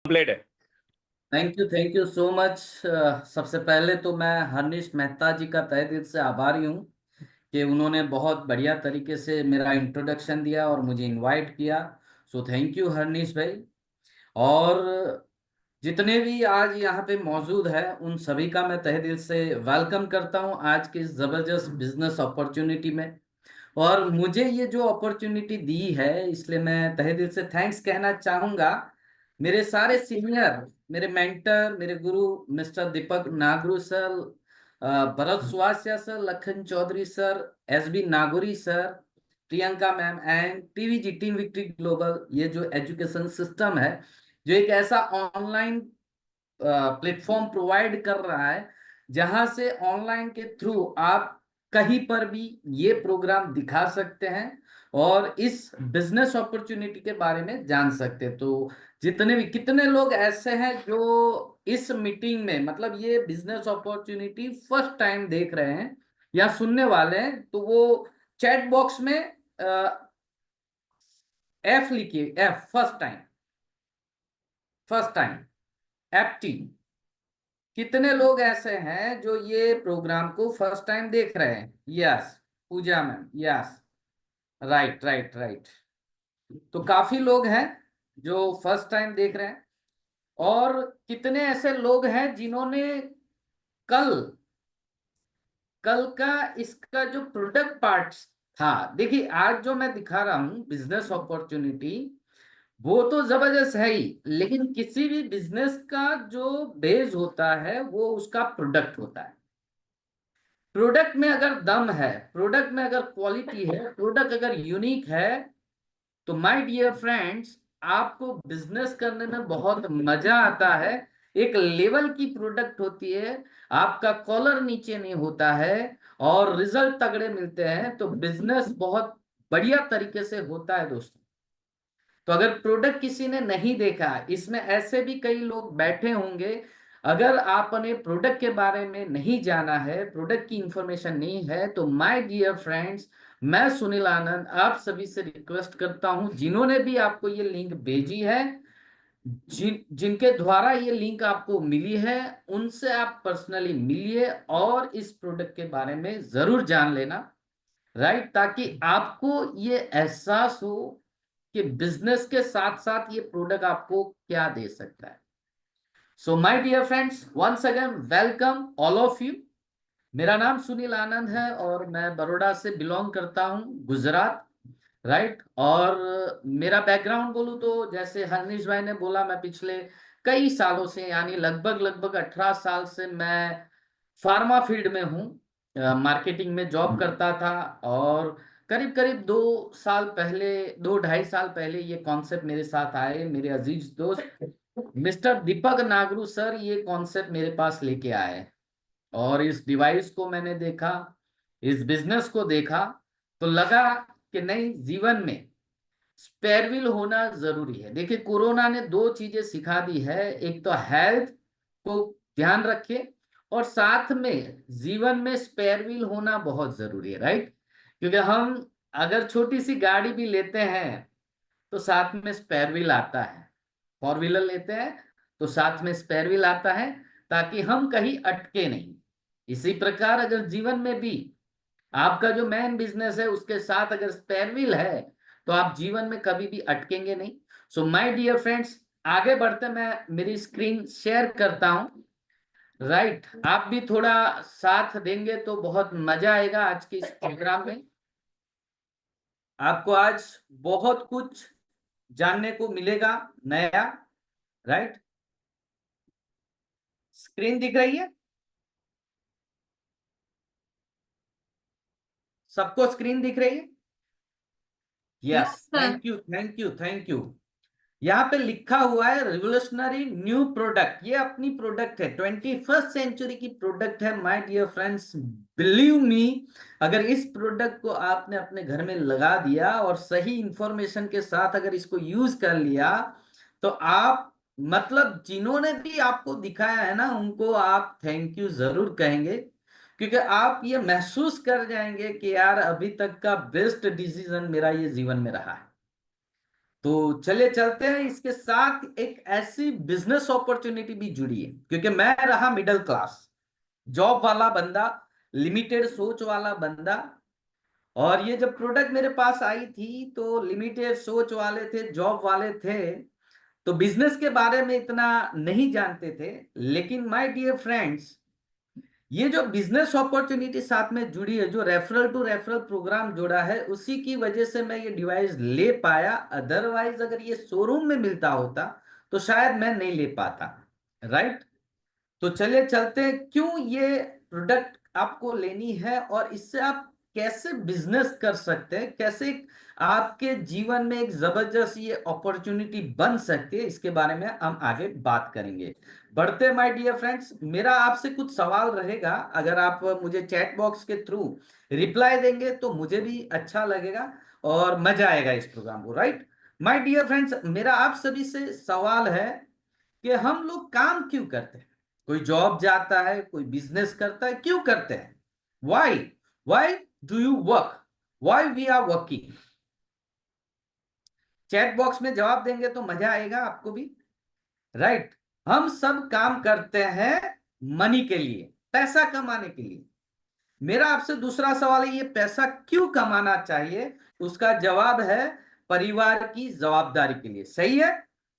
Complete है। Thank you so much. सबसे पहले तो मैं हर्निश मेहता जी का तहे दिल से आभारी हूँ कि उन्होंने बहुत बढ़िया तरीके से मेरा इंट्रोडक्शन दिया और मुझे इनवाइट किया। सो थैंक यू हर्निश भाई। और जितने भी आज यहाँ पे मौजूद है उन सभी का मैं तहे दिल से वेलकम करता हूँ आज की इस जबरदस्त बिजनेस अपॉर्चुनिटी में। और मुझे ये जो अपॉर्चुनिटी दी है इसलिए मैं तहे दिल से थैंक्स कहना चाहूंगा मेरे सारे सीनियर, मेरे मेंटर, मेरे गुरु mister Deepak Nagru sir, Bharat Suvasiya sir, Lakhan Chaudhary sir, SB Nagori sir, Priyanka ma'am and TVG team victory global. ये जो एजुकेशन सिस्टम है, जो एक ऐसा ऑनलाइन प्लेटफॉर्म प्रोवाइड कर रहा है जहां से ऑनलाइन के थ्रू आप कहीं पर भी ये प्रोग्राम दिखा सकते हैं और इस बिजनेस अपॉर्चुनिटी के बारे में जान सकते हैं। तो जितने भी कितने लोग ऐसे हैं जो इस मीटिंग में, मतलब ये बिजनेस अपॉर्चुनिटी फर्स्ट टाइम देख रहे हैं या सुनने वाले हैं, तो वो चैट बॉक्स में एफ लिखिए, F first time, first time, F T. कितने लोग ऐसे हैं जो ये प्रोग्राम को फर्स्ट टाइम देख रहे हैं? Yes, Pooja ma'am, yes, right right right. तो काफी लोग हैं जो फर्स्ट टाइम देख रहे हैं। और कितने ऐसे लोग हैं जिन्होंने कल कल का इसका जो प्रोडक्ट पार्ट था, देखिए आज जो मैं दिखा रहा हूं बिजनेस अपॉर्चुनिटी, वो तो जबरदस्त है ही, लेकिन किसी भी बिजनेस का जो बेस होता है वो उसका प्रोडक्ट होता है। प्रोडक्ट में अगर दम है, प्रोडक्ट में अगर क्वालिटी है, प्रोडक्ट अगर यूनिक है, तो माय डियर फ्रेंड्स, आपको बिजनेस करने में बहुत मजा आता है। एक लेवल की प्रोडक्ट होती है, आपका कॉलर नीचे नहीं होता है और रिजल्ट तगड़े मिलते हैं, तो बिजनेस बहुत बढ़िया तरीके से होता है दोस्तों। तो अगर प्रोडक्ट किसी ने नहीं देखा, इसमें ऐसे भी कई लोग बैठे होंगे, अगर आपने प्रोडक्ट के बारे में नहीं जाना है, प्रोडक्ट की इंफॉर्मेशन नहीं है, तो माय डियर फ्रेंड्स, मैं सुनील आनंद आप सभी से रिक्वेस्ट करता हूं, जिन्होंने भी आपको ये लिंक भेजी है, जिनके द्वारा ये लिंक आपको मिली है, उनसे आप पर्सनली मिलिए और इस प्रोडक्ट के बारे में जरूर जान लेना, राइट, ताकि आपको ये एहसास हो कि बिजनेस के साथ साथ ये प्रोडक्ट आपको क्या दे सकता है। So my dear friends, once again welcome all of you. मेरा नाम सुनील आनंद है और मैं बड़ौदा से बिलोंग करता हूँ, गुजरात, राइट। और मेरा बैकग्राउंड बोलूँ तो जैसे हर्निश भाई ने बोला, मैं पिछले कई सालों से, यानी लगभग लगभग 18 साल से मैं फार्मा फील्ड में हूँ, मार्केटिंग में जॉब करता था। और करीब करीब 2 साल पहले, 2 ढाई साल पहले ये कॉन्सेप्ट मेरे साथ आए, मेरे अजीज दोस्त मिस्टर दीपक नागरू सर ये कॉन्सेप्ट मेरे पास लेके आए। और इस डिवाइस को मैंने देखा, इस बिजनेस को देखा, तो लगा कि नहीं, जीवन में स्पेयर व्हील होना जरूरी है। देखिए, कोरोना ने दो चीजें सिखा दी है, एक तो हेल्थ को ध्यान रखे और साथ में जीवन में स्पेयर व्हील होना बहुत जरूरी है, राइट। क्योंकि हम अगर छोटी सी गाड़ी भी लेते हैं तो साथ में स्पेयर व्हील आता है, फोर व्हीलर लेते हैं तो साथ में स्पेयर व्हील आता है, ताकि हम कहीं अटके नहीं। इसी प्रकार अगर जीवन में भी आपका जो मेन बिजनेस है उसके साथ अगर स्पेयर व्हील है, तो आप जीवन में कभी भी अटकेंगे नहीं। सो माय डियर फ्रेंड्स, आगे बढ़ते मैं मेरी स्क्रीन शेयर करता हूं, राइट। आप भी थोड़ा साथ देंगे तो बहुत मजा आएगा आज के इस प्रोग्राम में। आपको आज बहुत कुछ जानने को मिलेगा नया, राइट। स्क्रीन दिख रही है? सबको स्क्रीन दिख रही है? Yes, thank you thank you thank you. यहाँ पे लिखा हुआ है रिवोल्यूशनरी न्यू प्रोडक्ट, ये अपनी प्रोडक्ट है, 21st सेंचुरी की प्रोडक्ट है my dear friends. Believe me, अगर इस प्रोडक्ट को आपने अपने घर में लगा दिया और सही इंफॉर्मेशन के साथ अगर इसको यूज कर लिया, तो आप, मतलब जिन्होंने भी आपको दिखाया है ना, उनको आप थैंक यू जरूर कहेंगे, क्योंकि आप ये महसूस कर जाएंगे कि यार अभी तक का बेस्ट डिसीजन मेरा ये जीवन में रहा है। तो चले चलते हैं, इसके साथ एक ऐसी बिजनेस अपॉर्चुनिटी भी जुड़ी है, क्योंकि मैं रहा मिडिल क्लास, जॉब वाला बंदा, लिमिटेड सोच वाला बंदा। और ये जब प्रोडक्ट मेरे पास आई थी तो लिमिटेड सोच वाले थे, जॉब वाले थे, तो बिजनेस के बारे में इतना नहीं जानते थे। लेकिन माय डियर फ्रेंड्स, ये जो बिजनेस अपॉर्चुनिटी साथ में जुड़ी है, जो रेफरल टू रेफरल प्रोग्राम जुड़ा है, उसी की वजह से मैं ये डिवाइस ले पाया। अदरवाइज अगर ये शोरूम में मिलता होता तो शायद मैं नहीं ले पाता, राइट। तो चलिए चलते हैं, क्यों ये प्रोडक्ट आपको लेनी है और इससे आप कैसे बिजनेस कर सकते हैं, कैसे आपके जीवन में एक जबरदस्त ये अपॉर्चुनिटी बन सकती है, इसके बारे में हम आगे बात करेंगे। बढ़ते हैं माय डियर फ्रेंड्स, मेरा आपसे कुछ सवाल रहेगा, अगर आप मुझे चैट बॉक्स के थ्रू रिप्लाई देंगे तो मुझे भी अच्छा लगेगा और मजा आएगा इस प्रोग्राम को, राइट। माय डियर फ्रेंड्स, मेरा आप सभी से सवाल है कि हम लोग काम क्यों करते हैं? कोई जॉब जाता है, कोई बिजनेस करता है, क्यों करते हैं? Why why do you work? Why we are working? Chat box में जवाब देंगे तो मजा आएगा आपको भी, राइट। हम सब काम करते हैं मनी के लिए, पैसा कमाने के लिए। मेरा आपसे दूसरा सवाल है, ये पैसा क्यों कमाना चाहिए? उसका जवाब है परिवार की जवाबदारी के लिए। सही है,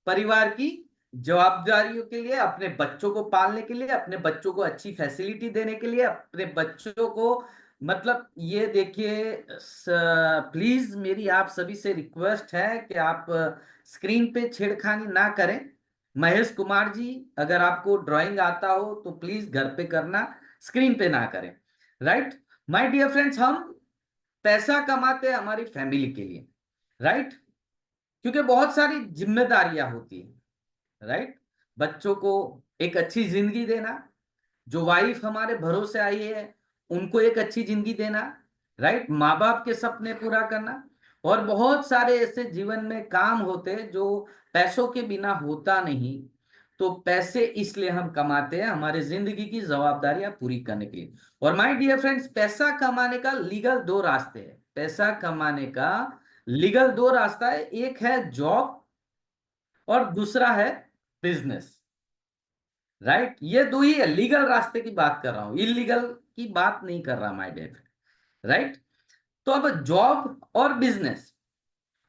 परिवार की जवाबदारियों के लिए, अपने बच्चों को पालने के लिए, अपने बच्चों को अच्छी फैसिलिटी देने के लिए, अपने बच्चों को, मतलब ये देखिए, प्लीज मेरी आप सभी से रिक्वेस्ट है कि आप स्क्रीन पे छेड़खानी ना करें। महेश कुमार जी, अगर आपको ड्राइंग आता हो तो प्लीज घर पे करना, स्क्रीन पे ना करें, राइट। माय डियर फ्रेंड्स, हम पैसा कमाते हैं हमारी फैमिली के लिए, राइट, क्योंकि बहुत सारी जिम्मेदारियां होती है, राइट। बच्चों को एक अच्छी जिंदगी देना, जो वाइफ हमारे भरोसे आई है उनको एक अच्छी जिंदगी देना, राइट, माँ बाप के सपने पूरा करना, और बहुत सारे ऐसे जीवन में काम होते हैं जो पैसों के बिना होता नहीं। तो पैसे इसलिए हम कमाते हैं हमारे जिंदगी की जवाबदारियां पूरी करने के लिए। और माय डियर फ्रेंड्स, पैसा कमाने का लीगल दो रास्ते हैं। पैसा कमाने का लीगल दो रास्ता है, एक है जॉब और दूसरा है बिजनेस, राइट। ये दो ही है, लीगल रास्ते की बात कर रहा हूं, इलीगल की बात नहीं कर रहा माय डियर, राइट। तो अब जॉब और बिजनेस,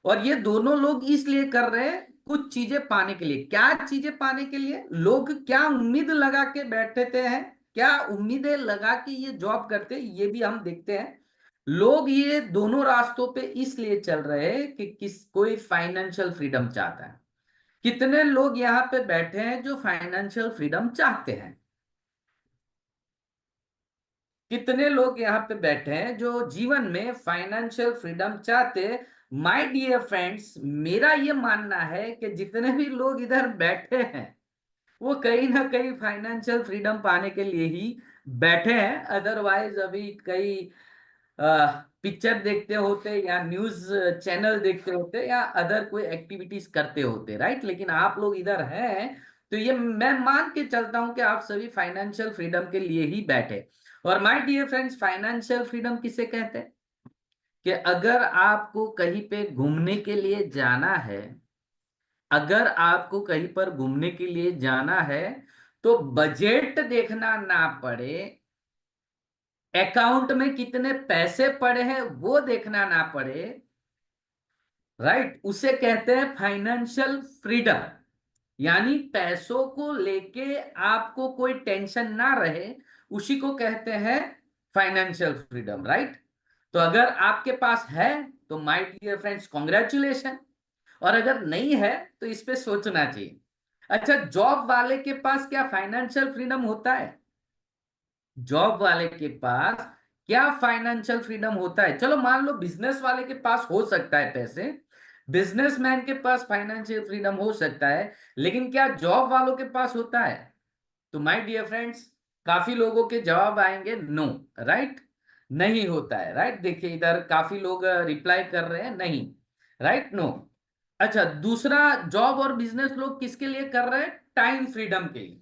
और ये दोनों लोग इसलिए कर रहे हैं कुछ चीजें पाने के लिए। क्या चीजें पाने के लिए? लोग क्या उम्मीद लगा के बैठते हैं, क्या उम्मीदें लगा के ये जॉब करते हैं, ये भी हम देखते हैं। लोग ये दोनों रास्तों पे इसलिए चल रहे हैं कि कोई फाइनेंशियल फ्रीडम चाहता है। कितने लोग यहाँ पे बैठे हैं जो फाइनेंशियल फ्रीडम चाहते हैं? कितने लोग यहाँ पे बैठे हैं जो जीवन में फाइनेंशियल फ्रीडम चाहते हैं? माय डियर फ्रेंड्स, मेरा ये मानना है कि जितने भी लोग इधर बैठे हैं वो कहीं ना कहीं फाइनेंशियल फ्रीडम पाने के लिए ही बैठे हैं। अदरवाइज अभी कई पिक्चर देखते होते या न्यूज चैनल देखते होते या अदर कोई एक्टिविटीज करते होते, राइट। लेकिन आप लोग इधर हैं तो ये मैं मान के चलता हूं कि आप सभी फाइनेंशियल फ्रीडम के लिए ही बैठे। और my dear friends, financial freedom किसे कहते हैं? कि अगर आपको कहीं पे घूमने के लिए जाना है, अगर आपको कहीं पर घूमने के लिए जाना है तो बजट देखना ना पड़े, अकाउंट में कितने पैसे पड़े हैं वो देखना ना पड़े, राइट, उसे कहते हैं फाइनेंशियल फ्रीडम। यानी पैसों को लेके आपको कोई टेंशन ना रहे, उसी को कहते हैं फाइनेंशियल फ्रीडम, राइट। तो अगर आपके पास है तो माय डियर फ्रेंड्स कॉन्ग्रेचुलेशन, और अगर नहीं है तो इस पे सोचना चाहिए। अच्छा, जॉब वाले के पास क्या फाइनेंशियल फ्रीडम होता है? जॉब वाले के पास क्या फाइनेंशियल फ्रीडम होता है? चलो मान लो बिजनेस वाले के पास हो सकता है पैसे, बिजनेसमैन के पास फाइनेंशियल फ्रीडम हो सकता है, लेकिन क्या जॉब वालों के पास होता है? तो माय डियर फ्रेंड्स, काफी लोगों के जवाब आएंगे नो, राइट, नहीं होता है, राइट। देखिए इधर काफी लोग रिप्लाई कर रहे हैं नहीं, राइट, नो। अच्छा, दूसरा, जॉब और बिजनेस लोग किसके लिए कर रहे हैं? टाइम फ्रीडम के लिए।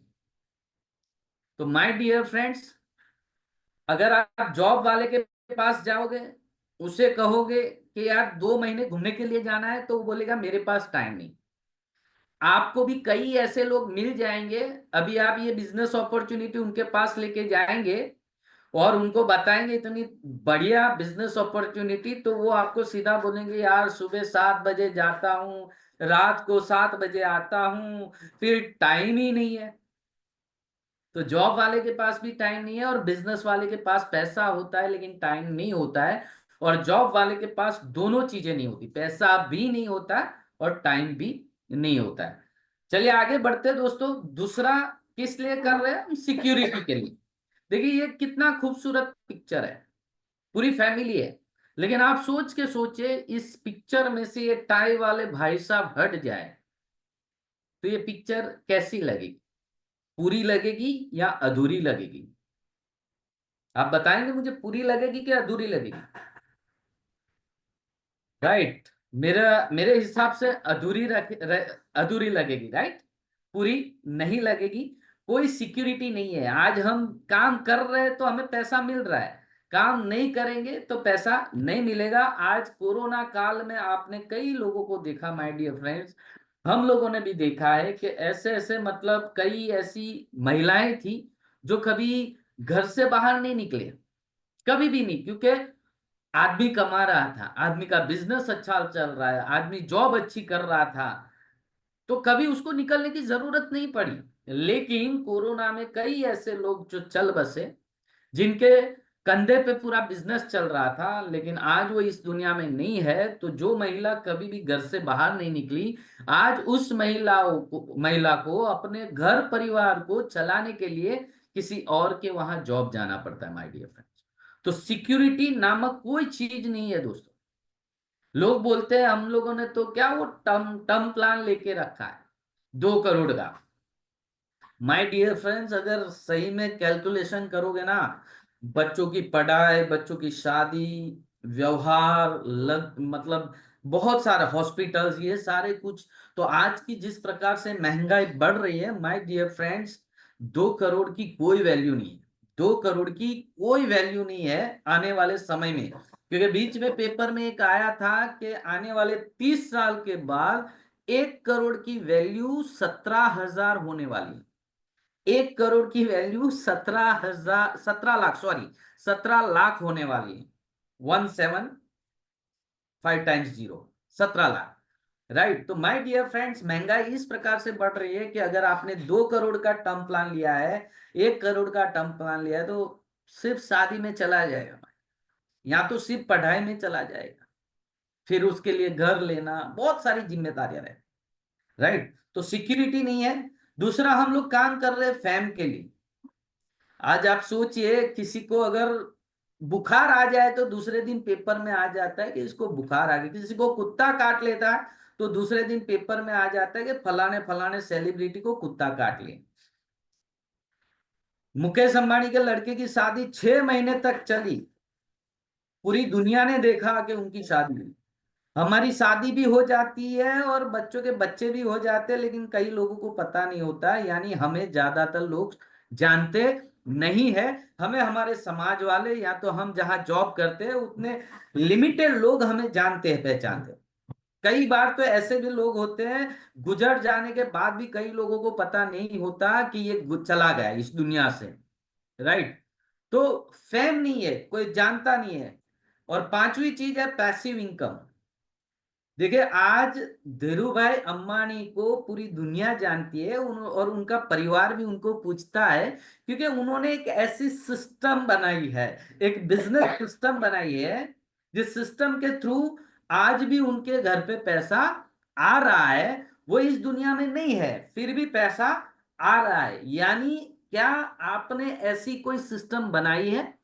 तो माय डियर फ्रेंड्स, अगर आप जॉब वाले के पास जाओगे, उसे कहोगे कि यार 2 महीने घूमने के लिए जाना है, तो वो बोलेगा मेरे पास टाइम नहीं। आपको भी कई ऐसे लोग मिल जाएंगे, अभी आप ये बिजनेस अपॉर्चुनिटी उनके पास लेके जाएंगे और उनको बताएंगे इतनी बढ़िया बिजनेस अपॉर्चुनिटी, तो वो आपको सीधा बोलेंगे यार सुबह 7 बजे जाता हूँ, रात को 7 बजे आता हूँ, फिर टाइम ही नहीं है। तो जॉब वाले के पास भी टाइम नहीं है, और बिजनेस वाले के पास पैसा होता है लेकिन टाइम नहीं होता है, और जॉब वाले के पास दोनों चीजें नहीं होती, पैसा भी नहीं होता और टाइम भी नहीं होता है। चलिए आगे बढ़ते हैं दोस्तों। दूसरा किस लिए कर रहे हैं हम? सिक्योरिटी के लिए। देखिए ये कितना खूबसूरत पिक्चर है, पूरी फैमिली है, लेकिन आप सोच के सोचे इस पिक्चर में से ये टाई वाले भाई साहब हट जाए तो ये पिक्चर कैसी लगेगी? पूरी लगेगी या अधूरी लगेगी? आप बताएंगे मुझे, पूरी लगेगी कि अधूरी लगेगी? राइट। मेरा मेरे हिसाब से अधूरी लगेगी, राइट। पूरी नहीं लगेगी। कोई सिक्योरिटी नहीं है। आज हम काम कर रहे हैं तो हमें पैसा मिल रहा है, काम नहीं करेंगे तो पैसा नहीं मिलेगा। आज कोरोना काल में आपने कई लोगों को देखा, माय डियर फ्रेंड्स, हम लोगों ने भी देखा है कि ऐसे ऐसे मतलब कई ऐसी महिलाएं थी जो कभी घर से बाहर नहीं निकले, कभी भी नहीं, क्योंकि आदमी कमा रहा था, आदमी का बिजनेस अच्छा चल रहा है, आदमी जॉब अच्छी कर रहा था, तो कभी उसको निकलने की जरूरत नहीं पड़ी। लेकिन कोरोना में कई ऐसे लोग जो चल बसे, जिनके कंधे पे पूरा बिजनेस चल रहा था, लेकिन आज वो इस दुनिया में नहीं है। तो जो महिला कभी भी घर से बाहर नहीं निकली, आज उस महिला को अपने घर परिवार को चलाने के लिए किसी और के वहां जॉब जाना पड़ता है, माय डियर फ्रेंड्स। तो सिक्योरिटी नामक कोई चीज नहीं है दोस्तों। लोग बोलते हैं हम लोगों ने तो क्या वो टर्म टर्म प्लान लेके रखा है 2 करोड़ का। माय डियर फ्रेंड्स, अगर सही में कैलकुलेशन करोगे ना, बच्चों की पढ़ाई, बच्चों की शादी, व्यवहार, मतलब बहुत सारे हॉस्पिटल्स, ये सारे कुछ, तो आज की जिस प्रकार से महंगाई बढ़ रही है, माय डियर फ्रेंड्स, 2 करोड़ की कोई वैल्यू नहीं है। 2 करोड़ की कोई वैल्यू नहीं है आने वाले समय में, क्योंकि बीच में पेपर में एक आया था कि आने वाले 30 साल के बाद 1 करोड़ की वैल्यू 17,000 होने वाली है। 1 करोड़ की वैल्यू 17,000, 17 लाख, सॉरी, 17 लाख होने वाली है। 175 टाइम्स 0, 17 लाख। राइट। तो माय डियर फ्रेंड्स, महंगाई इस प्रकार से बढ़ रही है कि अगर आपने 2 करोड़ का टर्म प्लान लिया है, 1 करोड़ का टर्म प्लान लिया है, तो सिर्फ शादी में चला जाएगा, या तो सिर्फ पढ़ाई में चला जाएगा, फिर उसके लिए घर लेना, बहुत सारी जिम्मेदारियां रहे। राइट। तो सिक्योरिटी नहीं है। दूसरा, हम लोग काम कर रहे हैं फैम के लिए। आज आप सोचिए, किसी को अगर बुखार आ जाए तो दूसरे दिन पेपर में आ जाता है कि इसको बुखार आ गया। किसी को कुत्ता काट लेता है तो दूसरे दिन पेपर में आ जाता है कि फलाने फलाने सेलिब्रिटी को कुत्ता काट लिया। मुकेश अंबानी के लड़के की शादी 6 महीने तक चली, पूरी दुनिया ने देखा कि उनकी शादी हुई। हमारी शादी भी हो जाती है और बच्चों के बच्चे भी हो जाते हैं, लेकिन कई लोगों को पता नहीं होता, यानी हमें ज्यादातर लोग जानते नहीं है। हमें हमारे समाज वाले, या तो हम जहां जॉब करते हैं उतने लिमिटेड लोग हमें जानते हैं, पहचानते हैं। कई बार तो ऐसे भी लोग होते हैं, गुजर जाने के बाद भी कई लोगों को पता नहीं होता कि ये चला गया इस दुनिया से। राइट। तो फेम नहीं है, कोई जानता नहीं है। और पांचवी चीज है पैसिव इनकम। देखिए आज धीरू भाई अंबानी को पूरी दुनिया जानती है, और उनका परिवार भी उनको पूछता है, क्योंकि उन्होंने एक ऐसी सिस्टम बनाई है, एक बिजनेस सिस्टम बनाई है, जिस सिस्टम के थ्रू आज भी उनके घर पे पैसा आ रहा है। वो इस दुनिया में नहीं है, फिर भी पैसा आ रहा है। यानी क्या आपने ऐसी कोई सिस्टम बनाई है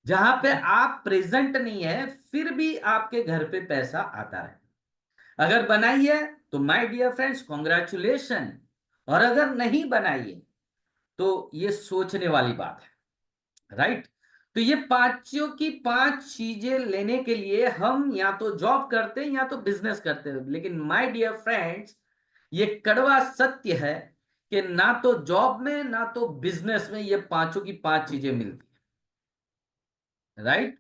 जहां पे आप प्रेजेंट नहीं है, फिर भी आपके घर पे पैसा आता है? अगर बनाई है तो माय डियर फ्रेंड्स कॉन्ग्रेचुलेशन, और अगर नहीं बनाई है तो ये सोचने वाली बात है। राइट। तो ये पांचों की पांच चीजें लेने के लिए हम या तो जॉब करते हैं या तो बिजनेस करते हैं, लेकिन माय डियर फ्रेंड्स, ये कड़वा सत्य है कि ना तो जॉब में ना तो बिजनेस में ये पांचों की पांच चीजें मिलती है। राइट।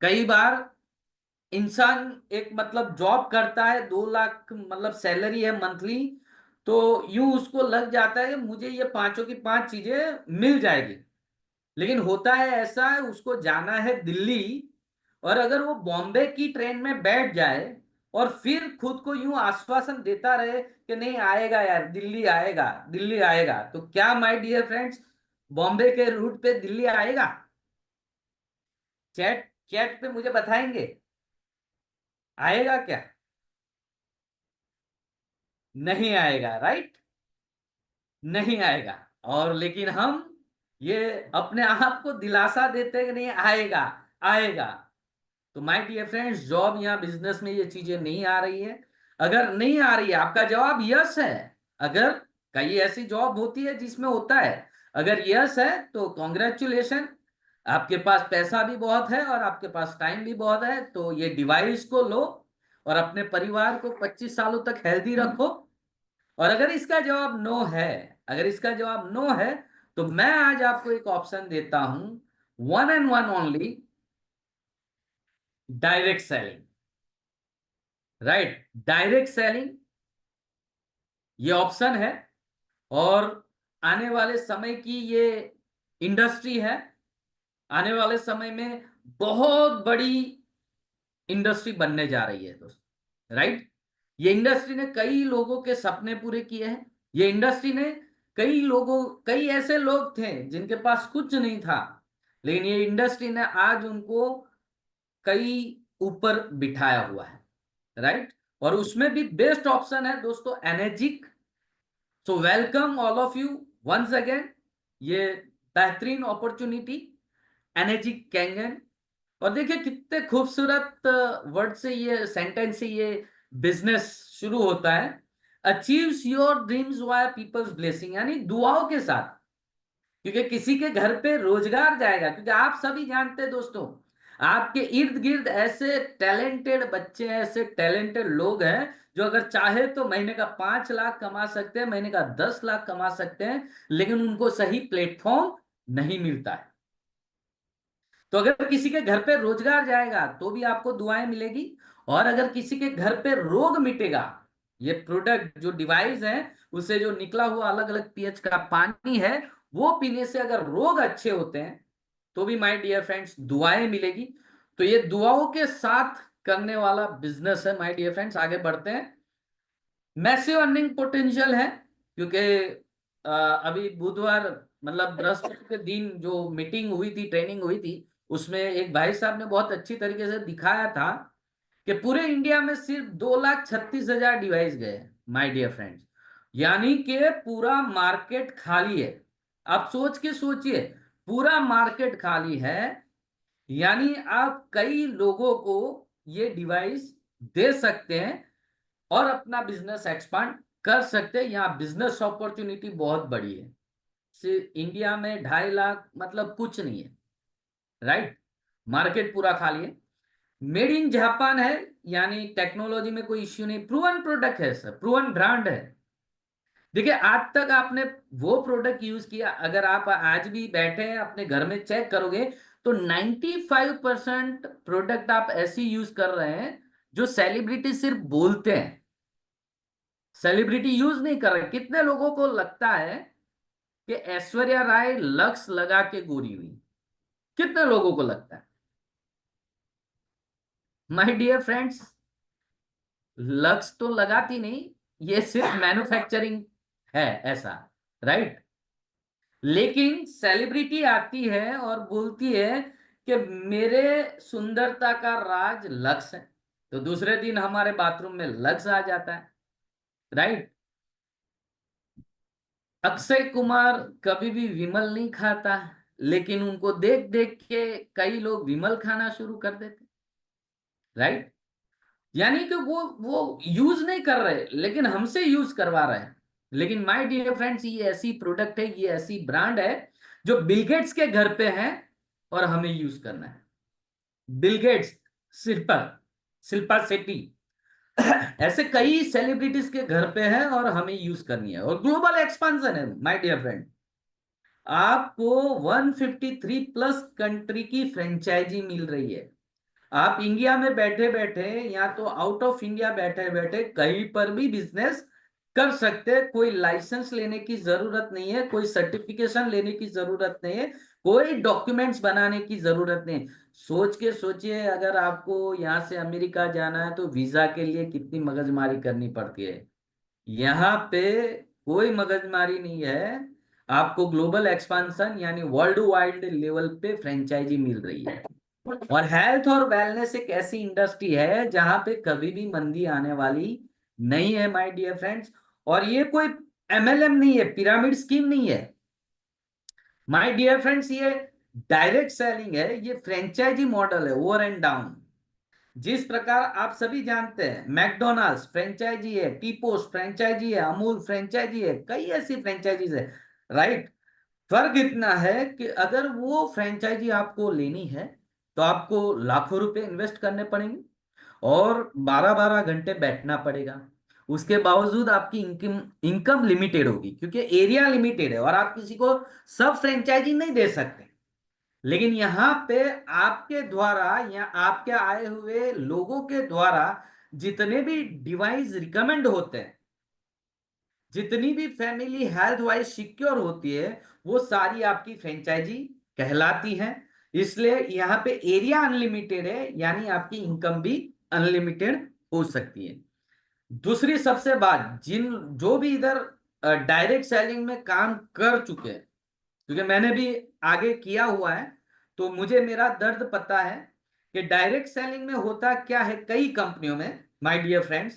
कई बार इंसान एक मतलब जॉब करता है, 2 लाख मतलब सैलरी है मंथली, तो यूं उसको लग जाता है कि मुझे ये पांचों की पांच चीजें मिल जाएगी। लेकिन होता है ऐसा है, उसको जाना है दिल्ली, और अगर वो बॉम्बे की ट्रेन में बैठ जाए और फिर खुद को यूं आश्वासन देता रहे कि नहीं आएगा यार, दिल्ली आएगा, दिल्ली आएगा, तो क्या माय डियर फ्रेंड्स, बॉम्बे के रूट पे दिल्ली आएगा? चैट चैट पे मुझे बताएंगे, आएगा क्या? नहीं आएगा, राइट? नहीं आएगा। और लेकिन हम ये अपने आप को दिलासा देते हैं कि नहीं आएगा, आएगा। तो माय डियर फ्रेंड्स, जॉब या बिजनेस में ये चीजें नहीं आ रही है। अगर नहीं आ रही है, आपका जवाब यस है। अगर कई ऐसी जॉब होती है जिसमें होता है, अगर यस है तो कॉन्ग्रेचुलेशन, आपके पास पैसा भी बहुत है और आपके पास टाइम भी बहुत है, तो ये डिवाइस को लो और अपने परिवार को 25 सालों तक हेल्दी रखो। और अगर इसका जवाब नो है, अगर इसका जवाब नो है, तो मैं आज आपको एक ऑप्शन देता हूं, one and one only, direct selling. Right, direct selling ये ऑप्शन है, और आने वाले समय की ये इंडस्ट्री है। आने वाले समय में बहुत बड़ी इंडस्ट्री बनने जा रही है दोस्त। राइट, ये इंडस्ट्री ने कई लोगों के सपने पूरे किए हैं। ये इंडस्ट्री ने कई ऐसे लोग थे जिनके पास कुछ नहीं था, लेकिन ये इंडस्ट्री ने आज उनको कई ऊपर बिठाया हुआ है। राइट, और उसमें भी बेस्ट ऑप्शन है दोस्तों energetic. So welcome all of you once again, ये बेहतरीन अपॉर्चुनिटी, एनर्जिक कैंगन। और देखिए कितने खूबसूरत वर्ड से ये सेंटेंस से ये बिजनेस शुरू होता है, achieves your dreams via people's blessing, यानी दुआओं के साथ। क्योंकि किसी के घर पे रोजगार जाएगा, क्योंकि आप सभी जानते हैं दोस्तों, आपके इर्द गिर्द ऐसे टैलेंटेड बच्चे हैं, ऐसे टैलेंटेड लोग हैं जो अगर चाहे तो महीने का 5 लाख कमा सकते हैं, महीने का 10 लाख कमा सकते हैं, लेकिन उनको सही प्लेटफॉर्म नहीं मिलता है। तो अगर किसी के घर पे रोजगार जाएगा तो भी आपको दुआएं मिलेगी, और अगर किसी के घर पे रोग मिटेगा, ये प्रोडक्ट जो डिवाइस है उससे जो निकला हुआ अलग अलग पीएच का पानी है, वो पीने से अगर रोग अच्छे होते हैं तो भी माय डियर फ्रेंड्स दुआएं मिलेगी। तो ये दुआओं के साथ करने वाला बिजनेस है माय डियर फ्रेंड्स। आगे बढ़ते हैं। मैसिव अर्निंग पोटेंशियल है, क्योंकि अभी बुधवार मतलब बृहस्पति के दिन जो मीटिंग हुई थी, ट्रेनिंग हुई थी, उसमें एक भाई साहब ने बहुत अच्छी तरीके से दिखाया था कि पूरे इंडिया में सिर्फ 2,36,000 डिवाइस गए माय डियर फ्रेंड्स, यानी कि पूरा मार्केट खाली है। आप सोच के सोचिए, पूरा मार्केट खाली है, यानी आप कई लोगों को ये डिवाइस दे सकते हैं और अपना बिजनेस एक्सपांड कर सकते हैं। यहाँ बिजनेस अपॉर्चुनिटी बहुत बड़ी है। सिर्फ इंडिया में 2.5 लाख मतलब कुछ नहीं है। राइट, मार्केट पूरा खाली है। मेड इन जापान है, यानी टेक्नोलॉजी में कोई इश्यू नहीं, प्रूवन प्रोडक्ट है सर, प्रूवन ब्रांड है। देखिए आज तक आपने वो प्रोडक्ट यूज किया, अगर आप आज भी बैठे हैं अपने घर में चेक करोगे तो 95% प्रोडक्ट आप ऐसी यूज कर रहे हैं जो सेलिब्रिटी सिर्फ बोलते हैं, सेलिब्रिटी यूज नहीं कर रहे। कितने लोगों को लगता है कि ऐश्वर्या राय लक्स लगा के गोरी हुई? कितने लोगों को लगता है? माय डियर फ्रेंड्स, लक्स तो लगाती नहीं, ये सिर्फ मैन्युफैक्चरिंग है ऐसा। राइट, लेकिन सेलिब्रिटी आती है और बोलती है कि मेरे सुंदरता का राज लक्स है, तो दूसरे दिन हमारे बाथरूम में लक्स आ जाता है। राइट, अक्षय कुमार कभी भी विमल नहीं खाता, लेकिन उनको देख देख के कई लोग विमल खाना शुरू कर देते। राइट, यानी कि वो यूज नहीं कर रहे लेकिन हमसे यूज करवा रहे हैं। लेकिन माय डियर फ्रेंड्स, ये ऐसी प्रोडक्ट है, ये ऐसी ब्रांड है जो बिल गेट्स के घर पे है और हमें यूज करना है। बिल गेट्स, शिल्पा शिल्पा शेट्टी, ऐसे कई सेलिब्रिटीज के घर पे है और हमें यूज करनी है। और ग्लोबल एक्सपांशन है माय डियर फ्रेंड, आपको 153 प्लस कंट्री की फ्रेंचाइजी मिल रही है। आप इंडिया में बैठे बैठे या तो आउट ऑफ इंडिया बैठे बैठे कहीं पर भी बिजनेस कर सकते हैं। कोई लाइसेंस लेने की जरूरत नहीं है, कोई सर्टिफिकेशन लेने की जरूरत नहीं है, कोई डॉक्यूमेंट्स बनाने की जरूरत नहीं। सोच के सोचिए, अगर आपको यहाँ से अमेरिका जाना है तो वीजा के लिए कितनी मगजमारी करनी पड़ती है। यहाँ पे कोई मगजमारी नहीं है। आपको ग्लोबल एक्सपांशन यानी वर्ल्ड वाइड लेवल पे फ्रेंचाइजी मिल रही है। और हेल्थ और वेलनेस एक ऐसी इंडस्ट्री है जहां पे कभी भी मंदी आने वाली नहीं है माय डियर फ्रेंड्स। और ये कोई एमएलएम नहीं है, पिरामिड स्कीम नहीं है माय डियर फ्रेंड्स, ये डायरेक्ट सेलिंग है, ये फ्रेंचाइजी मॉडल है, ओवर एंड डाउन। जिस प्रकार आप सभी जानते हैं मैकडोनाल्ड्स फ्रेंचाइजी है, टी पोस्ट फ्रेंचाइजी है, अमूल फ्रेंचाइजी है, कई ऐसी फ्रेंचाइजीज है, राइट। फर्क इतना है कि अगर वो फ्रेंचाइजी आपको लेनी है तो आपको लाखों रुपए इन्वेस्ट करने पड़ेंगे और 12-12 घंटे बैठना पड़ेगा। उसके बावजूद आपकी इनकम इनकम लिमिटेड होगी, क्योंकि एरिया लिमिटेड है और आप किसी को सब फ्रेंचाइजी नहीं दे सकते। लेकिन यहाँ पे आपके द्वारा या आपके आए हुए लोगों के द्वारा जितने भी डिवाइस रिकमेंड होते हैं, जितनी भी फैमिली हेल्थ वाइज सिक्योर होती है, वो सारी आपकी फ्रेंचाइजी कहलाती है। इसलिए यहाँ पे एरिया अनलिमिटेड है, यानी आपकी इनकम भी अनलिमिटेड हो सकती है। दूसरी सबसे बात, जिन जो भी इधर डायरेक्ट सेलिंग में काम कर चुके हैं, क्योंकि मैंने भी आगे किया हुआ है तो मुझे मेरा दर्द पता है कि डायरेक्ट सेलिंग में होता क्या है कई कंपनियों में माय डियर फ्रेंड्स,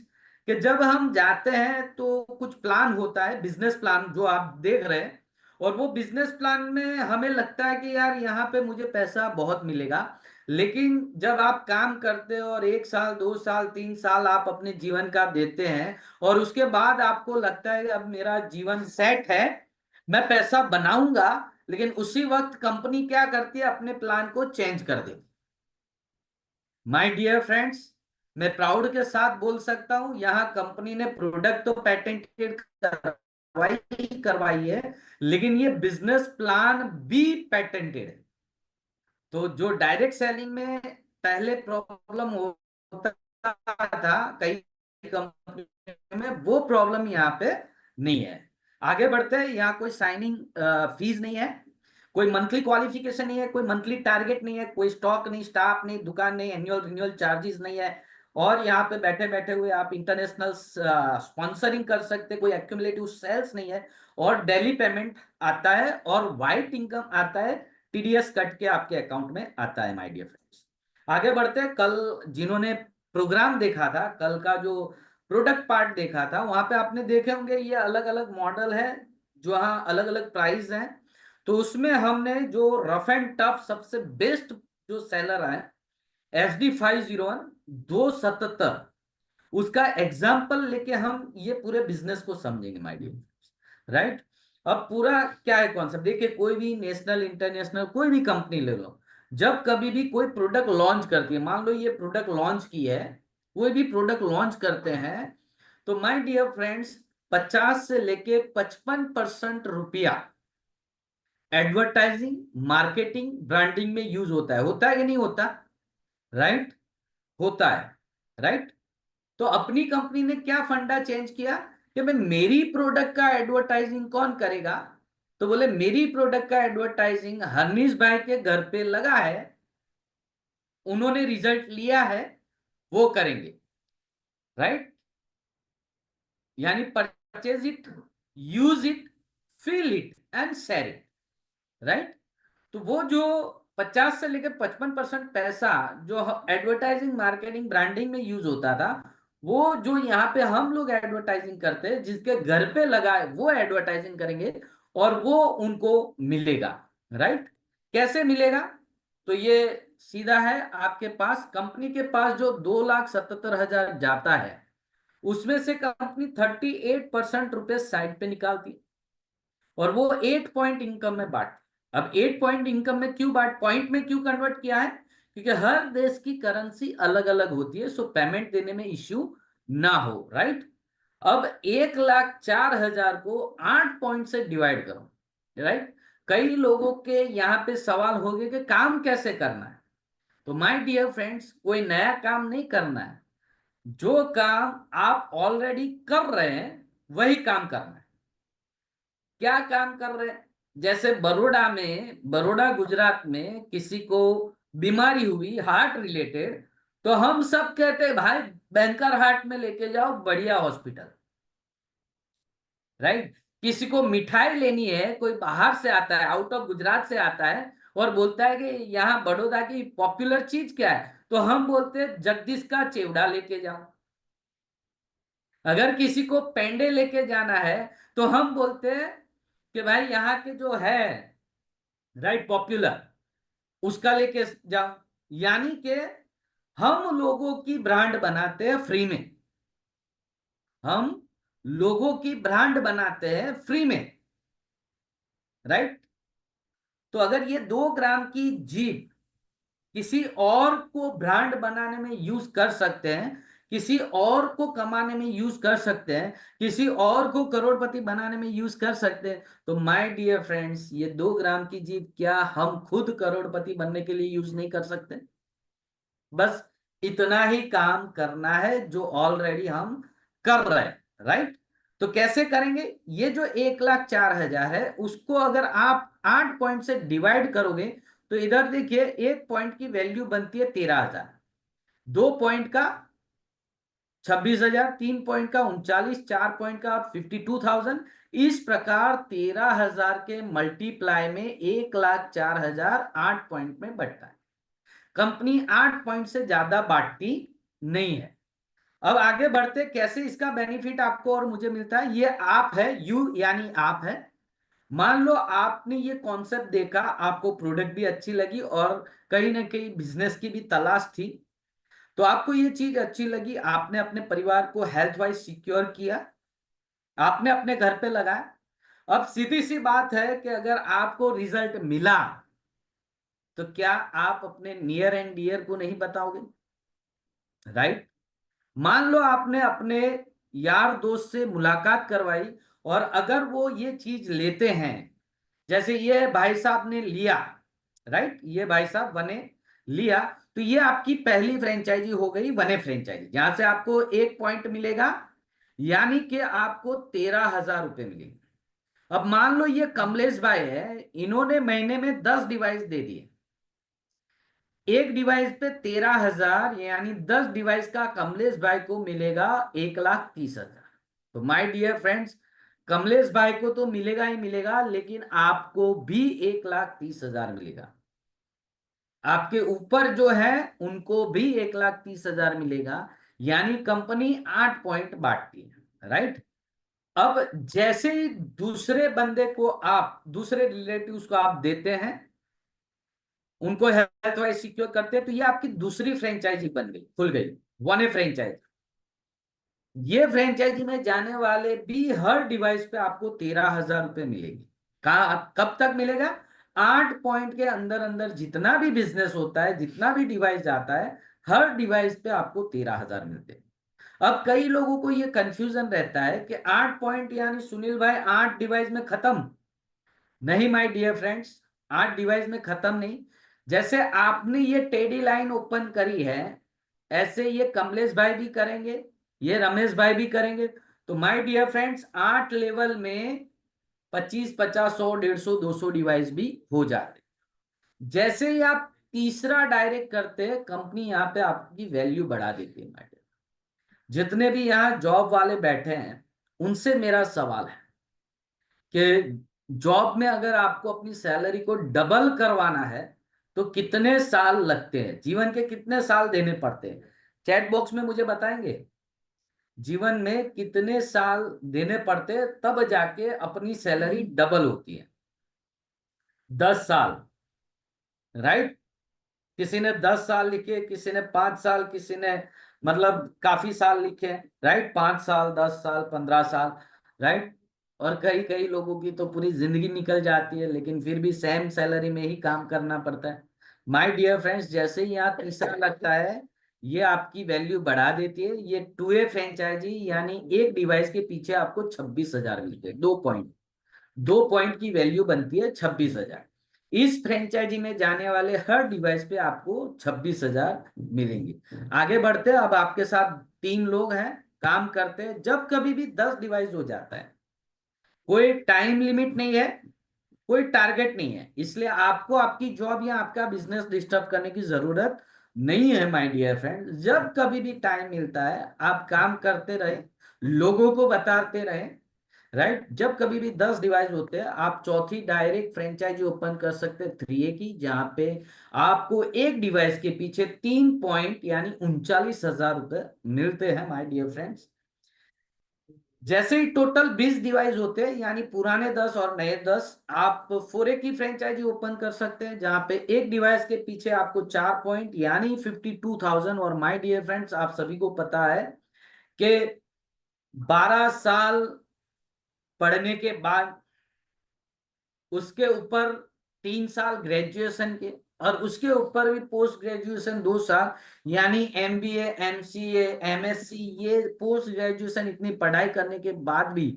कि जब हम जाते हैं तो कुछ प्लान होता है, बिजनेस प्लान जो आप देख रहे हैं, और वो बिजनेस प्लान में हमें लगता है कि यार यहाँ पे मुझे पैसा बहुत मिलेगा। लेकिन जब आप काम करते हो और 1 साल 2 साल 3 साल आप अपने जीवन का देते हैं और उसके बाद आपको लगता है कि अब मेरा जीवन सेट है, मैं पैसा बनाऊंगा, लेकिन उसी वक्त कंपनी क्या करती है, अपने प्लान को चेंज कर देती। माय डियर फ्रेंड्स, मैं प्राउड के साथ बोल सकता हूं, यहां कंपनी ने प्रोडक्ट तो पेटेंटेड करवाई करवाई है, लेकिन ये बिजनेस प्लान भी पेटेंटेड है। तो जो डायरेक्ट सेलिंग में पहले प्रॉब्लम होता था कई कंपनी में, वो प्रॉब्लम यहाँ पे नहीं है। आगे बढ़ते हैं। यहाँ कोई साइनिंग फीस नहीं है, कोई मंथली क्वालिफिकेशन नहीं है, कोई मंथली टारगेट नहीं है, कोई स्टॉक नहीं, स्टाफ नहीं, दुकान नहीं, एनुअल रिन्यूअल चार्जेस नहीं है। और यहाँ पे बैठे बैठे हुए आप इंटरनेशनल स्पॉन्सरिंग कर सकते, कोई एक्यूमुलेटिव सेल्स नहीं है, और डेली पेमेंट आता है और वाइट इनकम आता है, टीडीएस कट के आपके अकाउंट में आता है माय डियर फ्रेंड्स। आगे बढ़ते हैं। कल जिन्होंने प्रोग्राम देखा था, कल का जो प्रोडक्ट पार्ट देखा था, वहां पे आपने देखे होंगे ये अलग अलग मॉडल है, जो हाँ अलग अलग प्राइस हैं। तो उसमें हमने जो रफ एंड टफ सबसे बेस्ट जो सेलर है SD 501 277, उसका एग्जाम्पल लेके हम ये पूरे बिजनेस को समझेंगे माय डियर, राइट। अब पूरा क्या है कॉन्सेप्ट, देखिए कोई भी नेशनल इंटरनेशनल कोई भी कंपनी ले लो, जब कभी भी कोई प्रोडक्ट लॉन्च करती है, मान लो ये प्रोडक्ट लॉन्च की है, कोई भी प्रोडक्ट लॉन्च करते हैं, तो माय डियर फ्रेंड्स 50 से लेके 55% रुपया एडवर्टाइजिंग, मार्केटिंग, ब्रांडिंग में यूज होता है कि नहीं होता, राइट। होता है, राइट। तो अपनी कंपनी ने क्या फंडा चेंज किया कि भाई मेरी प्रोडक्ट का एडवर्टाइजिंग कौन करेगा, तो बोले मेरी प्रोडक्ट का एडवर्टाइजिंग हरनीश भाई के घर पे लगा है, उन्होंने रिजल्ट लिया है, वो करेंगे, राइट। यानी purchase it, use it, feel it and share it, right. तो वो जो 50 से लेकर 55% पैसा जो एडवर्टाइजिंग, मार्केटिंग, ब्रांडिंग में यूज होता था, वो जो यहाँ पे हम लोग एडवर्टाइजिंग करते हैं, जिसके घर पे लगा है वो एडवर्टाइजिंग करेंगे और वो उनको मिलेगा, राइट। कैसे मिलेगा, तो ये सीधा है, आपके पास कंपनी के पास जो 2,77,000 जाता है, उसमें से कंपनी 38% रुपए साइड पे निकालती है और वो 8 पॉइंट इनकम में बांट। अब 8 पॉइंट इनकम में क्यों बांट, पॉइंट में क्यों कन्वर्ट किया है, क्योंकि हर देश की करेंसी अलग अलग होती है, सो पेमेंट देने में इश्यू ना हो, राइट। अब 1,04,000 को 8 पॉइंट से डिवाइड करो, राइट। कई लोगों के यहाँ पे सवाल हो गए कि काम कैसे करना है, तो माय डियर फ्रेंड्स, कोई नया काम नहीं करना है, जो काम आप ऑलरेडी कर रहे हैं वही काम करना है। क्या काम कर रहे हैं? जैसे बड़ौदा गुजरात में किसी को बीमारी हुई हार्ट रिलेटेड, तो हम सब कहते हैं भाई बैंकर हार्ट में लेके जाओ, बढ़िया हॉस्पिटल, राइट। किसी को मिठाई लेनी है, कोई बाहर से आता है, आउट ऑफ गुजरात से आता है और बोलता है कि यहाँ बड़ौदा की पॉपुलर चीज क्या है, तो हम बोलते हैं जगदीश का चिवड़ा लेके जाओ। अगर किसी को पेंडे लेके जाना है तो हम बोलते हैं कि भाई यहाँ के जो है, राइट, पॉपुलर, उसका लेके जाओ। यानी कि हम लोगों की ब्रांड बनाते हैं फ्री में, हम लोगों की ब्रांड बनाते हैं फ्री में, राइट। तो अगर ये 2 ग्राम की जीप किसी और को ब्रांड बनाने में यूज कर सकते हैं, किसी और को कमाने में यूज कर सकते हैं, किसी और को करोड़पति बनाने में यूज कर सकते हैं, तो माय डियर फ्रेंड्स, ये 2 ग्राम की जीत क्या हम खुद करोड़पति बनने के लिए यूज नहीं कर सकते? बस इतना ही काम करना है जो ऑलरेडी हम कर रहे हैं, राइट। तो कैसे करेंगे? ये जो 1,04,000 है, उसको अगर आप 8 पॉइंट से डिवाइड करोगे तो इधर देखिए, 1 पॉइंट की वैल्यू बनती है 13,000, 2 पॉइंट का 26,000, 3 पॉइंट का 39, 4 पॉइंट का 52,000। इस प्रकार 13,000 के मल्टीप्लाई में 1,04,000 8 पॉइंट में बढ़ता है। कंपनी 8 पॉइंट से ज्यादा बांटती नहीं है। अब आगे बढ़ते, कैसे इसका बेनिफिट आपको और मुझे मिलता है। ये आप है, यू यानी आप है। मान लो आपने ये कॉन्सेप्ट देखा, आपको प्रोडक्ट भी अच्छी लगी और कहीं ना कहीं बिजनेस की भी तलाश थी, तो आपको ये चीज अच्छी लगी, आपने अपने परिवार को हेल्थ वाइज सिक्योर किया, आपने अपने घर पे लगाया। अब सीधी सी बात है कि अगर आपको रिजल्ट मिला तो क्या आप अपने नियर एंड डियर को नहीं बताओगे, राइट। मान लो आपने अपने यार दोस्त से मुलाकात करवाई और अगर वो ये चीज लेते हैं, जैसे ये भाई साहब ने लिया, राइट, ये भाई साहब वने लिया, तो ये आपकी पहली फ्रेंचाइजी हो गई, वने फ्रेंचाइजी, जहां से आपको 1 पॉइंट मिलेगा, यानी कि आपको 13,000 रुपए मिलेंगे। अब मान लो ये कमलेश भाई है, इन्होंने महीने में 10 डिवाइस दे दिए, एक डिवाइस पे 13,000, यानी 10 डिवाइस का कमलेश भाई को मिलेगा 1,30,000। तो माय डियर फ्रेंड्स, कमलेश भाई को तो मिलेगा ही मिलेगा, लेकिन आपको भी 1,30,000 मिलेगा। आपके ऊपर जो है उनको भी 1,30,000 मिलेगा, यानी कंपनी 8 पॉइंट बांटती है, राइट। अब जैसे ही दूसरे बंदे को आप, दूसरे रिलेटिव्स को आप देते हैं, उनको हेल्थ वाइज सिक्योर करते हैं, तो ये आपकी दूसरी फ्रेंचाइजी बन गई, खुल गई, वन ए फ्रेंचाइजी। ये फ्रेंचाइजी में जाने वाले भी हर डिवाइस पे आपको 13,000 रुपए मिलेगी। कहा कब तक मिलेगा? 8 पॉइंट के अंदर अंदर जितना भी बिजनेस होता है, जितना भी डिवाइस जाता है, हर डिवाइस पे आपको 13,000 मिलते हैं। अब कई लोगों को ये कंफ्यूजन रहता है कि 8 पॉइंट यानी सुनील भाई 8 डिवाइस में खत्म। नहीं माय डियर फ्रेंड्स, 8 डिवाइस में खत्म नहीं। जैसे आपने ये टेडी लाइन ओपन करी है, ऐसे ये कमलेश भाई भी करेंगे, ये रमेश भाई भी करेंगे। तो माय डियर फ्रेंड्स, 8 लेवल में 25, 50, 100, 150, 200 डिवाइस भी हो जाते। जैसे ही आप तीसरा डायरेक्ट करते हैं, कंपनी यहाँ पे आपकी वैल्यू बढ़ा देती है। माय डियर, जितने भी यहाँ जॉब वाले बैठे हैं, उनसे मेरा सवाल है कि जॉब में अगर आपको अपनी सैलरी को डबल करवाना है तो कितने साल लगते हैं, जीवन के कितने साल देने पड़ते हैं? चैट बॉक्स में मुझे बताएंगे, जीवन में कितने साल देने पड़ते हैं तब जाके अपनी सैलरी डबल होती है? 10 साल, राइट। किसी ने 10 साल लिखे, किसी ने 5 साल, किसी ने मतलब काफी साल लिखे, राइट, 5 साल, 10 साल, 15 साल, राइट। और कई कई लोगों की तो पूरी जिंदगी निकल जाती है, लेकिन फिर भी सेम सैलरी में ही काम करना पड़ता है। माय डियर फ्रेंड्स, जैसे ही यहाँ तीसरा लगता है, ये आपकी वैल्यू बढ़ा देती है। ये 2A फ्रेंचाइजी, यानी एक डिवाइस के पीछे आपको 26,000 मिलते हैं, 2 पॉइंट, 2 पॉइंट की वैल्यू बनती है 26,000। इस फ्रेंचाइजी में जाने वाले हर डिवाइस पे आपको 26,000 मिलेंगे। आगे बढ़ते हैं, अब आपके साथ 3 लोग हैं, काम करते हैं। जब कभी भी 10 डिवाइस हो जाता है, कोई टाइम लिमिट नहीं है, कोई टारगेट नहीं है, इसलिए आपको आपकी जॉब या आपका बिजनेस डिस्टर्ब करने की जरूरत नहीं है माय डियर फ्रेंड। जब कभी भी टाइम मिलता है आप काम करते रहे, लोगों को बताते रहे, राइट। जब कभी भी 10 डिवाइस होते हैं, आप चौथी डायरेक्ट फ्रेंचाइजी ओपन कर सकते हैं 3A की, जहां पे आपको एक डिवाइस के पीछे 3 पॉइंट यानी 39,000 रुपए मिलते हैं माय डियर फ्रेंड्स। जैसे ही टोटल 20 डिवाइस होते हैं, यानी पुराने 10 और नए 10, आप 4A की फ्रेंचाइजी ओपन कर सकते हैं, जहां पे एक डिवाइस के पीछे आपको 4 पॉइंट यानी 52,000। और माय डियर फ्रेंड्स, आप सभी को पता है कि 12 साल पढ़ने के बाद उसके ऊपर 3 साल ग्रेजुएशन के, और उसके ऊपर भी पोस्ट ग्रेजुएशन 2 साल, यानी MBA, MCA, MSc, ये पोस्ट ग्रेजुएशन इतनी पढ़ाई करने के बाद भी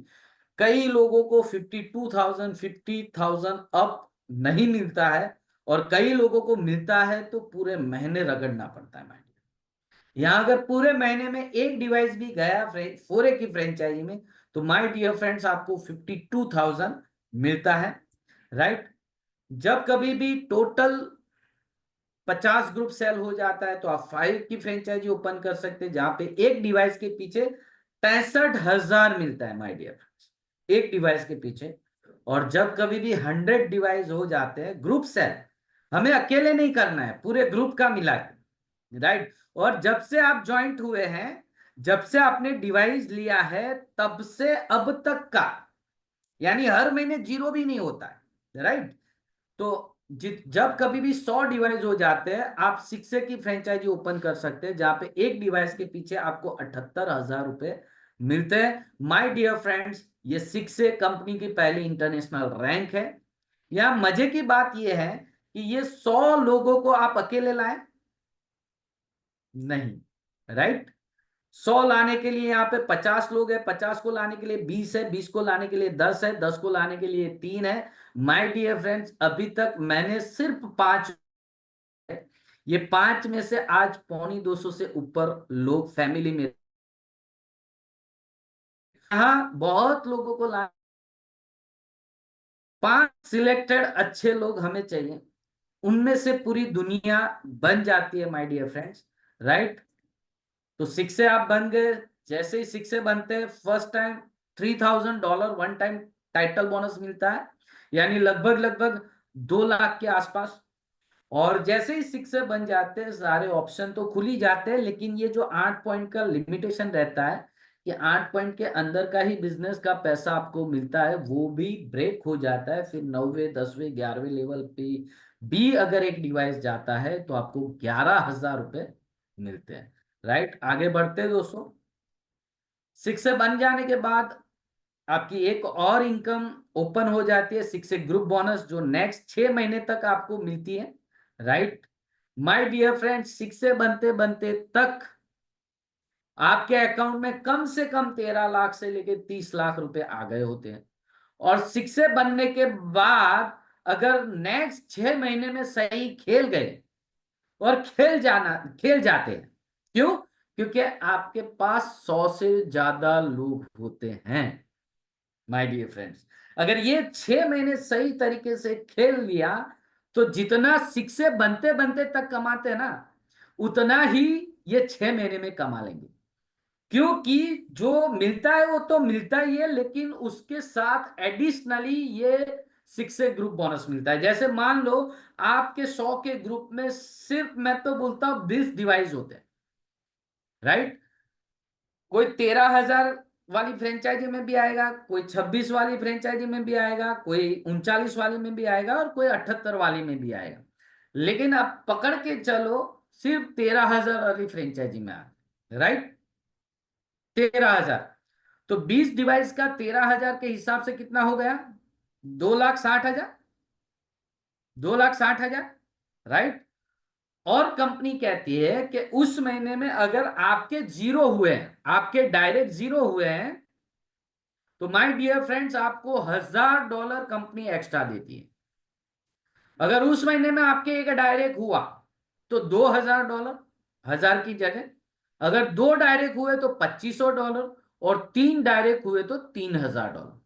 कई लोगों को 52,000, 50,000 अप नहीं मिलता है, और कई लोगों को मिलता है तो पूरे महीने रगड़ना पड़ता है। यहाँ अगर पूरे महीने में एक डिवाइस भी गया 4A की फ्रेंचाइजी में, तो माय डियर फ्रेंड्स आपको 52,000 मिलता है, राइट। जब कभी भी टोटल 50 ग्रुप सेल हो जाता है, तो आप 5 की फ्रेंचाइजी ओपन कर सकते हैं, जहां पे एक डिवाइस के पीछे 65,000 मिलता है माय डियर फ्रेंड्स, एक डिवाइस के पीछे। और जब कभी भी 100 डिवाइस हो जाते हैं ग्रुप सेल, हमें अकेले नहीं करना है, पूरे ग्रुप का मिला के, राइट। और जब से आप ज्वाइंट हुए हैं, जब से आपने डिवाइस लिया है, तब से अब तक का, यानी हर महीने जीरो भी नहीं होता है, राइट। तो जब कभी भी 100 डिवाइस हो जाते हैं, आप 6A की फ्रेंचाइजी ओपन कर सकते हैं, जहां पे एक डिवाइस के पीछे आपको 78,000 रुपए मिलते हैं माय डियर फ्रेंड्स। ये 6A कंपनी की पहली इंटरनेशनल रैंक है। यहां मजे की बात यह है कि ये 100 लोगों को आप अकेले लाए नहीं, राइट। 100 लाने के लिए यहाँ पे 50 लोग हैं, 50 को लाने के लिए 20 है, 20 को लाने के लिए 10 है, 10 को लाने के लिए 3 है। माय डियर फ्रेंड्स, अभी तक मैंने सिर्फ 5, ये 5 में से आज 250 से ऊपर लोग फैमिली में, हाँ बहुत लोगों को ला, 5 सिलेक्टेड अच्छे लोग हमें चाहिए, उनमें से पूरी दुनिया बन जाती है माय डियर फ्रेंड्स, राइट। तो 6 आप बन गए। जैसे ही 6 बनते हैं, first time $3,000 one time title bonus मिलता है, यानी लगभग लगभग 2 लाख के आसपास। और जैसे ही 6 बन जाते हैं, सारे ऑप्शन तो खुल ही जाते हैं, लेकिन ये जो 8 पॉइंट का लिमिटेशन रहता है कि 8 पॉइंट के अंदर का ही बिजनेस का पैसा आपको मिलता है, वो भी ब्रेक हो जाता है। फिर 9वें, 10वें, 11वें लेवल पे भी अगर एक डिवाइस जाता है, तो आपको 11,000 रुपए मिलते हैं, राइट। आगे बढ़ते हैं दोस्तों। 6 बन जाने के बाद आपकी एक और इनकम ओपन हो जाती है, 6 ग्रुप बोनस, जो नेक्स्ट 6 महीने तक आपको मिलती है, राइट। माय डियर फ्रेंड्स, 6 बनते बनते तक आपके अकाउंट में कम से कम 13 लाख से लेके 30 लाख रुपए आ गए होते हैं। और 6 बनने के बाद अगर नेक्स्ट 6 महीने में सही खेल गए और खेल जाते हैं, क्यों? क्योंकि आपके पास 100 से ज्यादा लोग होते हैं माय डियर फ्रेंड्स। अगर ये 6 महीने सही तरीके से खेल लिया, तो जितना 6 बनते बनते तक कमाते हैं ना, उतना ही ये 6 महीने में कमा लेंगे। क्योंकि जो मिलता है वो तो मिलता ही है, लेकिन उसके साथ एडिशनली ये 6 ग्रुप बोनस मिलता है। जैसे मान लो आपके 100 के ग्रुप में सिर्फ मैं तो बोलता हूं 20 डिवाइस होते हैं, राइट। कोई 13,000 वाली फ्रेंचाइजी में भी आएगा, कोई 26 वाली फ्रेंचाइजी में भी आएगा, कोई 39 वाली में भी आएगा, और कोई 78 वाली में भी आएगा। लेकिन आप पकड़ के चलो, सिर्फ 13,000 वाली फ्रेंचाइजी में आ, राइट। 13,000, तो 20 डिवाइस का 13,000 के हिसाब से कितना हो गया? 2,60,000, 2,60,000, राइट। और कंपनी कहती है कि उस महीने में अगर आपके जीरो हुए हैं, आपके डायरेक्ट जीरो हुए हैं, तो माय डियर फ्रेंड्स आपको $1,000 कंपनी एक्स्ट्रा देती है। अगर उस महीने में आपके एक डायरेक्ट हुआ तो $2000, 1000 की जगह। अगर 2 डायरेक्ट हुए तो $2500, और 3 डायरेक्ट हुए तो $3000।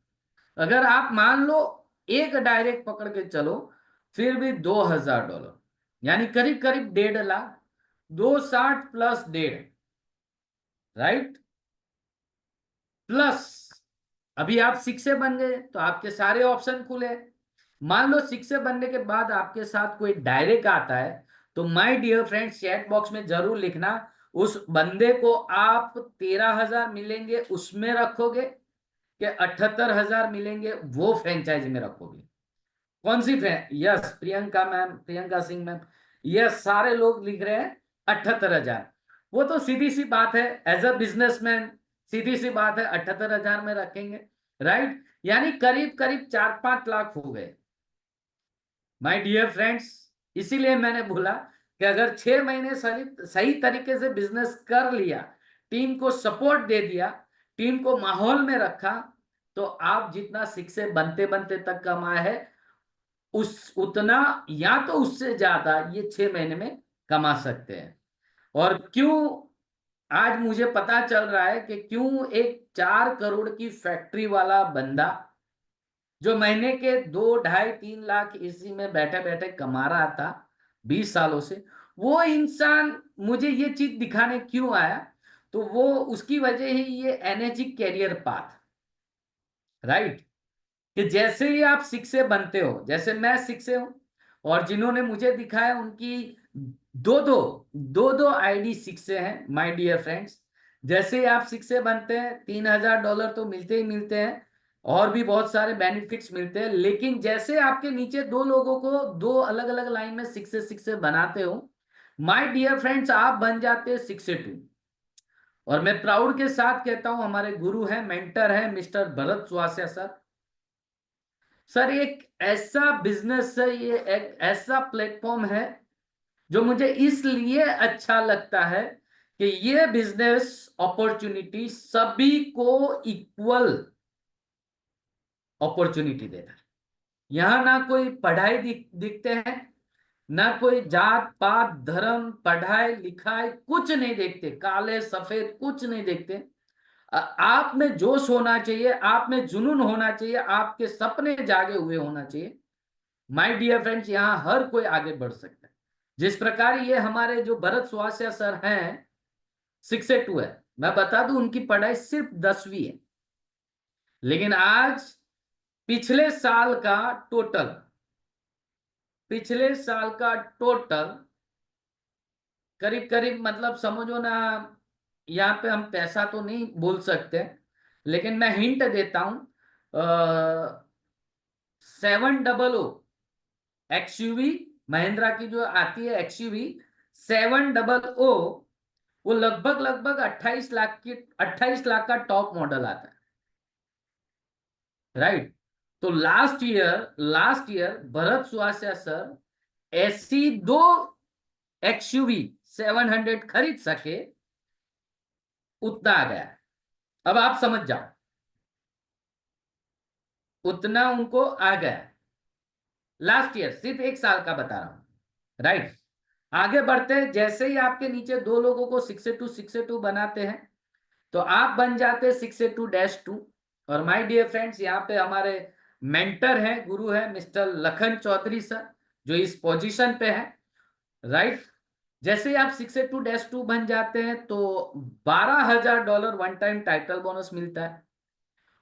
अगर आप मान लो एक डायरेक्ट पकड़ के चलो, फिर भी $2000, यानी करीब करीब 1.5 लाख। 260 plus 1.5, right. प्लस अभी आप 6 से बन गए तो आपके सारे ऑप्शन खुले। मान लो 6 से बनने के बाद आपके साथ कोई डायरेक्ट आता है, तो my dear friends chat box में जरूर लिखना, उस बंदे को आप 13,000 मिलेंगे उसमें रखोगे, कि 78,000 मिलेंगे वो फ्रेंचाइजी में रखोगे। कौन सी yes Priyanka ma'am, Priyanka Singh ma'am, yes सारे लोग लिख रहे हैं 78,000। वो तो सीधी सी बात है, एज अ बिजनेसमैन सीधी सी बात है, 78,000 में रखेंगे, राइट। यानी करीब करीब 4-5 लाख हो गए माय डियर फ्रेंड्स। इसीलिए मैंने बोला कि अगर 6 महीने सही सही तरीके से बिजनेस कर लिया, टीम को सपोर्ट दे दिया, टीम को माहौल में रखा, तो आप जितना 6 से बनते बनते तक कमाए है, उस उतना या तो उससे ज्यादा ये 6 महीने में कमा सकते हैं। और क्यों आज मुझे पता चल रहा है कि क्यों एक 4 करोड़ की फैक्ट्री वाला बंदा, जो महीने के 2, 2.5, 3 लाख इसी में बैठे बैठे कमा रहा था 20 सालों से, वो इंसान मुझे ये चीज दिखाने क्यों आया, तो वो उसकी वजह ही ये एनर्जी कैरियर पाथ, राइट। कि जैसे ही आप 6 से बनते हो, जैसे मैं 6 से हूं, और जिन्होंने मुझे दिखाया उनकी दो दो दो दो आईडी 6 से हैं माय डियर फ्रेंड्स। जैसे ही आप 6 से बनते हैं, $3,000 तो मिलते ही मिलते हैं, और भी बहुत सारे बेनिफिट्स मिलते हैं। लेकिन जैसे आपके नीचे 2 लोगों को 2 अलग अलग लाइन में 6 से बनाते हो, माय डियर फ्रेंड्स आप बन जाते हैं 6 से 2। और मैं प्राउड के साथ कहता हूं, हमारे गुरु हैं, मेंटर हैं mister Bharat Suhasiya sir. Sir एक ऐसा बिजनेस है, ये एक ऐसा प्लेटफॉर्म है जो मुझे इसलिए अच्छा लगता है कि ये बिजनेस अपॉर्चुनिटी सभी को इक्वल अपॉर्चुनिटी देता है। यहां ना कोई पढ़ाई दिखते हैं, ना कोई जात पात धर्म पढ़ाई लिखाई कुछ नहीं देखते, काले सफेद कुछ नहीं देखते। आप में जोश होना चाहिए, आप में जुनून होना चाहिए, आपके सपने जागे हुए होना चाहिए। माय डियर फ्रेंड्स यहाँ हर कोई आगे बढ़ सकता है। जिस प्रकार ये हमारे जो भरत सुहासिया सर हैं 6 से 2 है, मैं बता दूं उनकी पढ़ाई सिर्फ 10वीं है, लेकिन आज पिछले साल का टोटल पिछले साल का टोटल करीब करीब, मतलब समझो ना, यहाँ पे हम पैसा तो नहीं बोल सकते, लेकिन मैं हिंट देता हूं, 700 एक्सयूवी, महिंद्रा की जो आती है एक्सयूवी 700, वो लगभग लगभग 28 लाख का टॉप मॉडल आता है, राइट। तो last year Bharat Suhasiya sir ऐसी 2 एक्सयूवी 700 खरीद सके, उतना आ गया। अब आप समझ जाओ, उतना उनको आ गया लास्ट ईयर, सिर्फ एक साल का बता रहा हूं, राइट। आगे बढ़ते हैं, जैसे ही आपके नीचे 2 लोगों को 6 से 2 बनाते हैं, तो आप बन जाते हैं 6 से 2-2। और माय डियर फ्रेंड्स यहाँ पे हमारे मेंटर हैं, गुरु है मिस्टर लखन चौधरी सर, जो इस पोजीशन पे है, राइट। जैसे ही आप 6 से 2-2 बन जाते हैं, तो $12,000 वन टाइम टाइटल बोनस मिलता है।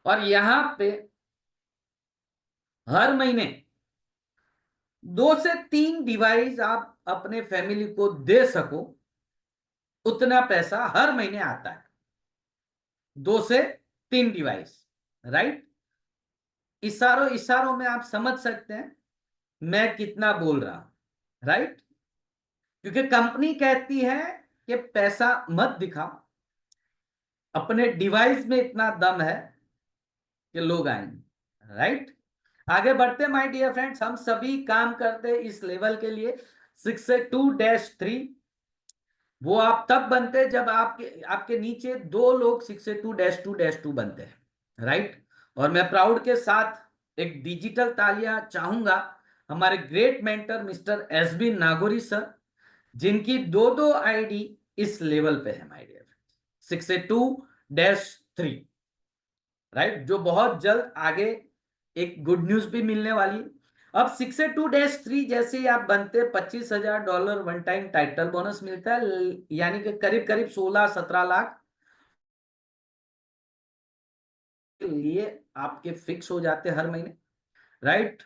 और यहाँ पे हर महीने 2 से 3 डिवाइस आप अपने फैमिली को दे सको, उतना पैसा हर महीने आता है। 2 से 3 डिवाइस, राइट। इशारों इशारों में आप समझ सकते हैं मैं कितना बोल रहा हूं, राइट। क्योंकि कंपनी कहती है कि पैसा मत दिखाओ, अपने डिवाइस में इतना दम है कि लोग आएंगे, राइट। आगे बढ़ते माय डियर फ्रेंड्स, हम सभी काम करते इस लेवल के लिए 6 से 2-3। वो आप तब बनते जब आपके आपके नीचे 2 लोग 6 से 2-2 बनते हैं, राइट। और मैं प्राउड के साथ एक डिजिटल तालियां चाहूंगा हमारे great mentor mister SB Nagori sir, जिनकी दो दो आईडी इस लेवल पे है माय डियर, 682-3, राइट, जो बहुत जल्द आगे एक गुड न्यूज भी मिलने वाली है। अब 682-3 जैसे ही आप बनते, $25,000 वन टाइम टाइटल बोनस मिलता है, यानी कि करीब करीब 16-17 लाख के लिए आपके फिक्स हो जाते हर महीने, राइट।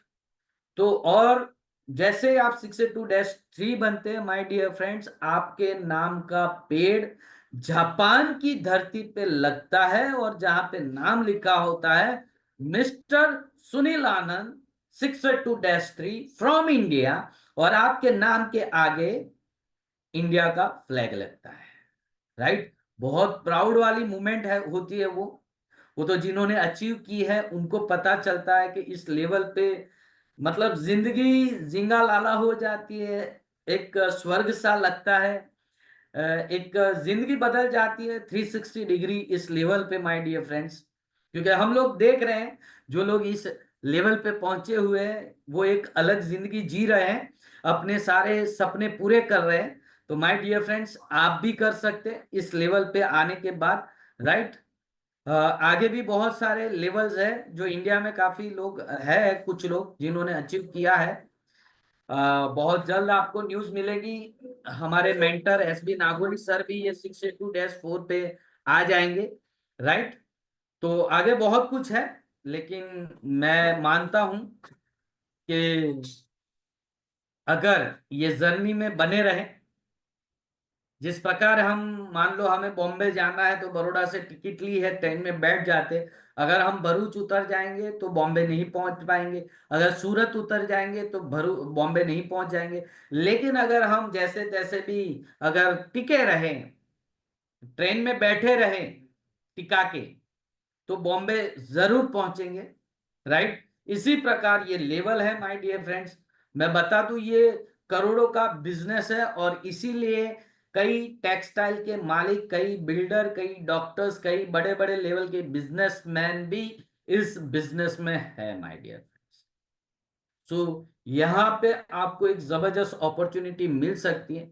तो और जैसे आप 682-3 बनते हैं माय डियर फ्रेंड्स, आपके नाम का पेड़ जापान की धरती पे लगता है, और जहां पे नाम लिखा होता है mister Sunil Anand 682-3 from India, और आपके नाम के आगे इंडिया का फ्लैग लगता है, राइट। बहुत प्राउड वाली मूवमेंट है, होती है वो तो जिन्होंने अचीव की है उनको पता चलता है कि इस लेवल पे मतलब जिंदगी जिंगा लाला हो जाती है, एक स्वर्ग सा लगता है, एक जिंदगी बदल जाती है 360 डिग्री इस लेवल पे माय डियर फ्रेंड्स। क्योंकि हम लोग देख रहे हैं जो लोग इस लेवल पे पहुंचे हुए हैं वो एक अलग जिंदगी जी रहे हैं, अपने सारे सपने पूरे कर रहे हैं। तो माय डियर फ्रेंड्स, आप भी कर सकते हैं इस लेवल पे आने के बाद, राइट। आगे भी बहुत सारे लेवल्स है जो इंडिया में काफी लोग है, कुछ लोग जिन्होंने अचीव किया है। बहुत जल्द आपको न्यूज मिलेगी, हमारे मेंटर एसबी नागोरी सर भी ये 682-4 पे आ जाएंगे, राइट। तो आगे बहुत कुछ है, लेकिन मैं मानता हूं कि अगर ये जर्नी में बने रहे, जिस प्रकार हम, मान लो हमें बॉम्बे जाना है तो बड़ौदा से टिकट ली है, ट्रेन में बैठ जाते, अगर हम भरूच उतर जाएंगे तो बॉम्बे नहीं पहुंच पाएंगे, अगर सूरत उतर जाएंगे तो बॉम्बे नहीं पहुंच जाएंगे। लेकिन अगर हम जैसे तैसे भी अगर टिके रहें, ट्रेन में बैठे रहें टिका के, तो बॉम्बे जरूर पहुंचेंगे, राइट। इसी प्रकार ये लेवल है माय डियर फ्रेंड्स। मैं बता दूं ये करोड़ों का बिजनेस है, और इसीलिए कई टेक्सटाइल के मालिक, कई बिल्डर, कई डॉक्टर्स, कई बड़े बड़े लेवल के बिजनेसमैन भी इस बिजनेस में है माय डियर फ्रेंड्स। सो यहाँ पे आपको एक जबरदस्त अपॉर्चुनिटी मिल सकती है।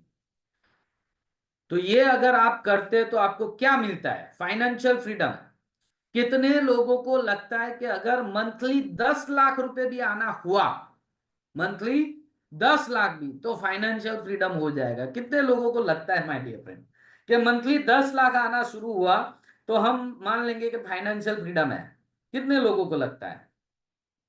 तो ये अगर आप करते हैं तो आपको क्या मिलता है? Financial freedom. कितने लोगों को लगता है कि अगर मंथली 10 लाख रुपए भी आना हुआ, मंथली 10 लाख भी, तो फाइनेंशियल फ्रीडम हो जाएगा? कितने लोगों को लगता है माय डियर फ्रेंड कि मंथली 10 लाख आना शुरू हुआ तो हम मान लेंगे कि फाइनेंशियल फ्रीडम है? कितने लोगों को लगता है?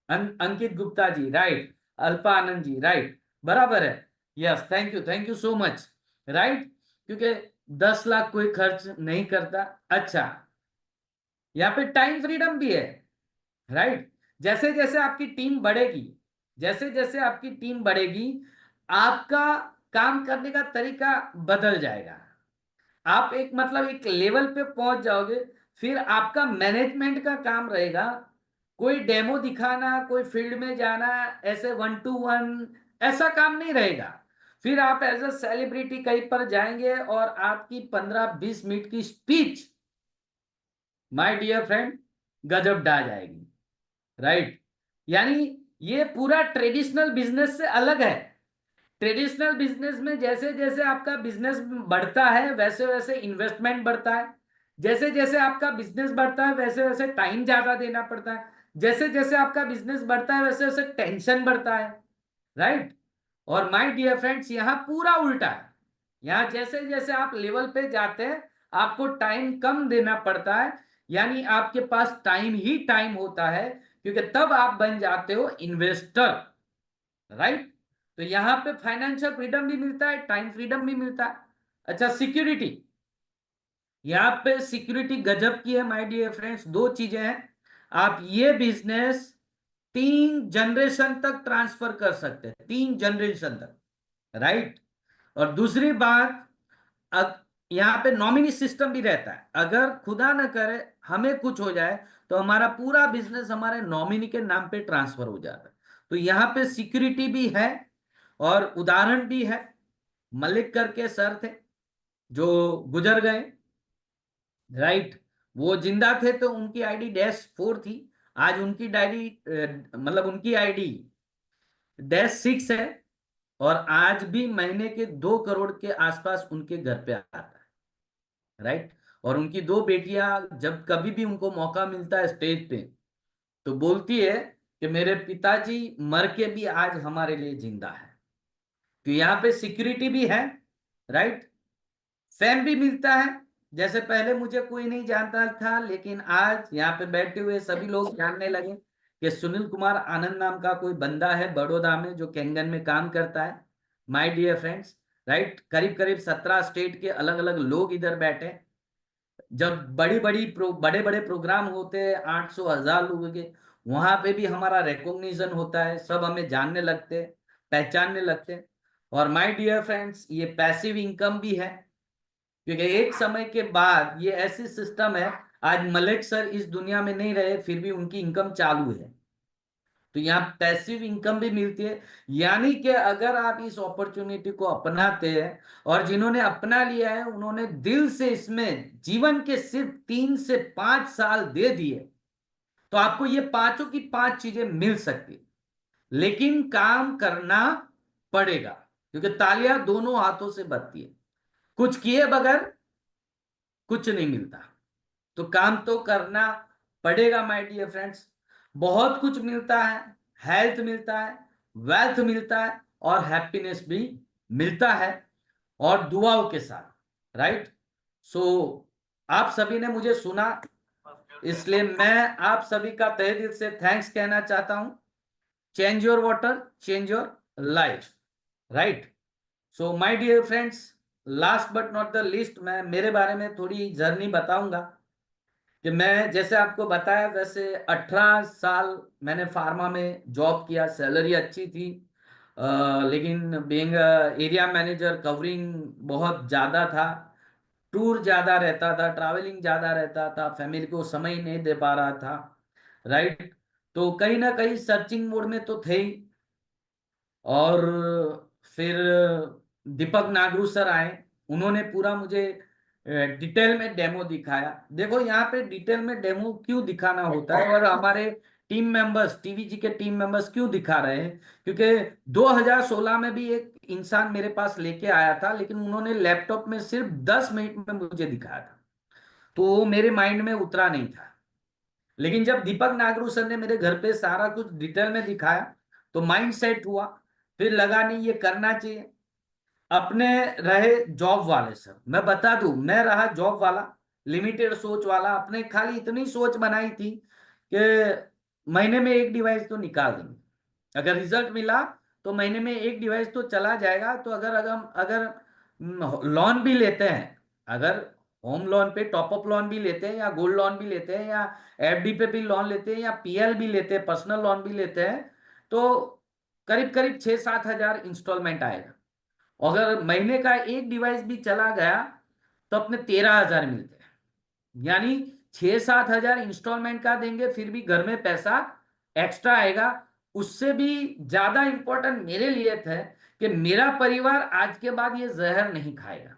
अंकित गुप्ता जी, राइट। अल्पा आनंद जी, राइट, बराबर है। Yes, thank you so much, right. क्योंकि 10 लाख कोई खर्च नहीं करता। अच्छा, यहाँ पे टाइम फ्रीडम भी है, राइट। जैसे जैसे आपकी टीम बढ़ेगी, जैसे जैसे आपकी टीम बढ़ेगी, आपका काम करने का तरीका बदल जाएगा। आप एक मतलब एक लेवल पे पहुंच जाओगे, फिर आपका मैनेजमेंट का काम रहेगा, कोई डेमो दिखाना, कोई फील्ड में जाना, ऐसे 1-to-1 ऐसा काम नहीं रहेगा। फिर आप एज अ सेलिब्रिटी कहीं पर जाएंगे और आपकी 15-20 मिनट की स्पीच माय डियर फ्रेंड गजब ढा जाएगी, राइट। यानी ये पूरा ट्रेडिशनल बिजनेस से अलग है। ट्रेडिशनल बिजनेस में जैसे जैसे आपका बिजनेस बढ़ता है वैसे वैसे इन्वेस्टमेंट बढ़ता है, जैसे जैसे आपका बिजनेस बढ़ता है वैसे वैसे टाइम ज्यादा देना पड़ता है, जैसे जैसे आपका बिजनेस बढ़ता है वैसे वैसे टेंशन बढ़ता है, राइट। और माय डियर फ्रेंड्स, यहाँ पूरा उल्टा है। यहाँ जैसे जैसे आप लेवल पे जाते हैं आपको टाइम कम देना पड़ता है, यानी आपके पास टाइम ही टाइम होता है, क्योंकि तब आप बन जाते हो इन्वेस्टर, राइट। तो यहां पे फाइनेंशियल फ्रीडम भी मिलता है, टाइम फ्रीडम भी मिलता है। अच्छा, सिक्योरिटी। यहां पे सिक्योरिटी गजब की है माय डियर फ्रेंड्स। दो चीजें हैं, आप ये बिजनेस 3 जनरेशन तक ट्रांसफर कर सकते हैं, 3 जनरेशन तक, राइट। और दूसरी बात, यहाँ पे नॉमिनी सिस्टम भी रहता है। अगर खुदा न करे हमें कुछ हो जाए तो हमारा पूरा बिजनेस हमारे नॉमिनी के नाम पे ट्रांसफर हो जाता है। तो यहाँ पे सिक्योरिटी भी है, और उदाहरण भी है। मलिक करके सर थे जो गुजर गए, राइट। वो जिंदा थे तो उनकी आईडी -4 थी, आज उनकी डायरी मतलब उनकी आईडी -6 है, और आज भी महीने के 2 करोड़ के आसपास उनके घर पे आता है, राइट। और उनकी 2 बेटियां जब कभी भी उनको मौका मिलता है स्टेज पे, तो बोलती है कि मेरे पिताजी मर के भी आज हमारे लिए जिंदा है। तो यहाँ पे सिक्योरिटी भी है, राइट। फेम भी मिलता है। जैसे पहले मुझे कोई नहीं जानता था, लेकिन आज यहाँ पे बैठे हुए सभी लोग जानने लगे कि सुनील कुमार आनंद नाम का कोई बंदा है बड़ौदा में जो कैंगन में काम करता है। माय डियर फ्रेंड्स, राइट, करीब करीब 17 स्टेट के अलग अलग लोग इधर बैठे। जब बड़े बड़े प्रोग्राम होते हैं 800 1000 लोगों के, वहां पे भी हमारा रिकॉग्निशन होता है, सब हमें जानने लगते, पहचानने लगते। और माय डियर फ्रेंड्स, ये पैसिव इनकम भी है, क्योंकि एक समय के बाद ये ऐसी सिस्टम है। आज मलिक सर इस दुनिया में नहीं रहे, फिर भी उनकी इनकम चालू है। तो यहाँ पैसिव इनकम भी मिलती है। यानी कि अगर आप इस अपॉर्चुनिटी को अपनाते हैं, और जिन्होंने अपना लिया है उन्होंने दिल से इसमें जीवन के सिर्फ 3 से 5 साल दे दिए, तो आपको ये पांचों की पांच चीजें मिल सकती। लेकिन काम करना पड़ेगा, क्योंकि तालियां दोनों हाथों से बजती है। कुछ किए बगैर कुछ नहीं मिलता, तो काम तो करना पड़ेगा माय डियर फ्रेंड्स। बहुत कुछ मिलता है, हेल्थ मिलता है, वेल्थ मिलता है, और हैप्पीनेस भी मिलता है, और दुआओं के साथ, राइट। सो आप सभी ने मुझे सुना, इसलिए मैं आप सभी का तहे दिल से थैंक्स कहना चाहता हूं। Change your water, change your life, right. So my dear friends, last but not the least, मैं मेरे बारे में थोड़ी जर्नी बताऊंगा। कि मैं जैसे आपको बताया, वैसे 18 साल मैंने फार्मा में जॉब किया, सैलरी अच्छी थी। लेकिन बीइंग एरिया मैनेजर, कवरिंग बहुत ज़्यादा था, टूर ज़्यादा रहता था, ट्रैवलिंग ज़्यादा रहता था, फैमिली को समय ही नहीं दे पा रहा था, राइट। तो कहीं ना कहीं सर्चिंग मोड में तो थे ही। और फिर दीपक नागरू सर आए, उन्होंने पूरा मुझे डिटेल में डेमो दिखाया। देखो यहाँ पे डिटेल में डेमो क्यों दिखाना होता है, और हमारे टीम मेंबर्स, टीवीजी के टीम मेंबर्स क्यों दिखा रहे हैं, क्योंकि 2016 में भी एक इंसान मेरे पास लेके आया था, लेकिन उन्होंने लैपटॉप में सिर्फ 10 मिनट में मुझे दिखाया था, तो वो मेरे माइंड में उतरा नहीं था। लेकिन जब दीपक नागरू सर ने मेरे घर पे सारा कुछ डिटेल में दिखाया, तो माइंड सेट हुआ। फिर लगा नहीं, ये करना चाहिए। अपने रहे जॉब वाले सर, मैं बता दूं, मैं रहा जॉब वाला, लिमिटेड सोच वाला। अपने खाली इतनी सोच बनाई थी कि महीने में एक डिवाइस तो निकाल देंगे, अगर रिजल्ट मिला तो महीने में एक डिवाइस तो चला जाएगा। तो अगर लोन भी लेते हैं, अगर होम लोन पे टॉपअप लोन भी लेते हैं, या गोल्ड लोन भी लेते हैं, या एफडी पे भी लोन लेते हैं, या पीएल भी लेते हैं, पर्सनल लोन भी लेते हैं, तो करीब करीब 6-7 हजार इंस्टॉलमेंट आएगा। अगर महीने का एक डिवाइस भी चला गया तो अपने 13 हजार मिलते हैं। यानी 6-7 हजार इंस्टॉलमेंट का देंगे, फिर भी घर में पैसा एक्स्ट्रा आएगा। उससे भी ज्यादा इंपॉर्टेंट मेरे लिए था कि मेरा परिवार आज के बाद ये जहर नहीं खाएगा।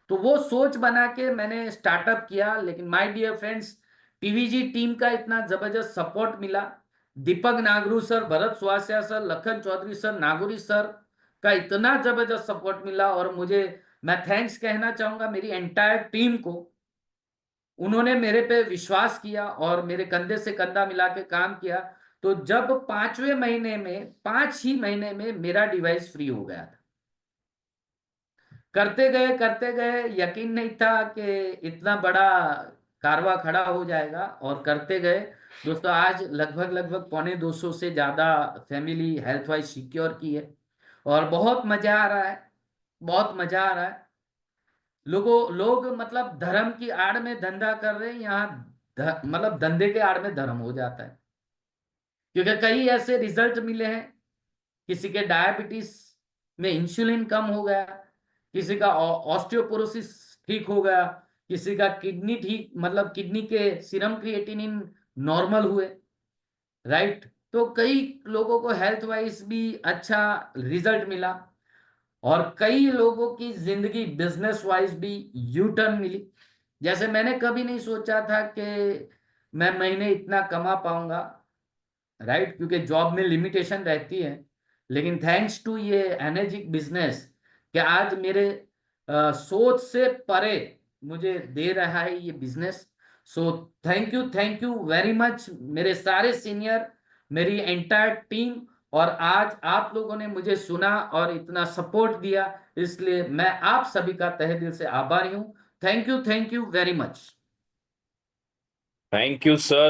तो वो सोच बना के मैंने स्टार्टअप किया। लेकिन my dear friends, TVG team का इतना जबरदस्त सपोर्ट मिला, Deepak Nagru sir, Bharat Suhasiya sir, Lakhan Chaudhary sir, Nagori sir का इतना जबरदस्त सपोर्ट मिला। और मुझे, मैं थैंक्स कहना चाहूंगा मेरी एंटायर टीम को। उन्होंने मेरे पे विश्वास किया और मेरे कंधे से कंधा मिला के काम किया। तो जब 5वें महीने में, 5 ही महीने में मेरा डिवाइस फ्री हो गया था। करते गए, यकीन नहीं था कि इतना बड़ा कारवा खड़ा हो जाएगा, और करते गए दोस्तों। आज लगभग पौने 200 से ज्यादा फैमिली हेल्थ वाइज सिक्योर की है, और बहुत मजा आ रहा है, बहुत मजा आ रहा है। लोग मतलब धर्म की आड़ में धंधा कर रहे हैं, यहाँ मतलब धंधे के आड़ में धर्म हो जाता है। क्योंकि कई ऐसे रिजल्ट मिले हैं, किसी के डायबिटीज में इंसुलिन कम हो गया, किसी का ऑस्टियोपोरोसिस ठीक हो गया, किसी का किडनी ठीक, मतलब किडनी के सीरम क्रिएटिनिन नॉर्मल हुए, राइट। तो कई लोगों को हेल्थ वाइज भी अच्छा रिजल्ट मिला, और कई लोगों की जिंदगी बिजनेस वाइज भी यू टर्न मिली। जैसे मैंने कभी नहीं सोचा था कि मैं महीने इतना कमा पाऊंगा, राइट, क्योंकि जॉब में लिमिटेशन रहती है। लेकिन थैंक्स टू ये एनर्जिक बिजनेस कि आज मेरे सोच से परे मुझे दे रहा है ये business. So thank you very much मेरे सारे सीनियर, मेरी एंटायर टीम। और आज आप लोगों ने मुझे सुना और इतना सपोर्ट दिया, इसलिए मैं आप सभी का तहे दिल से आभारी हूं। Thank you very much. Thank you sir.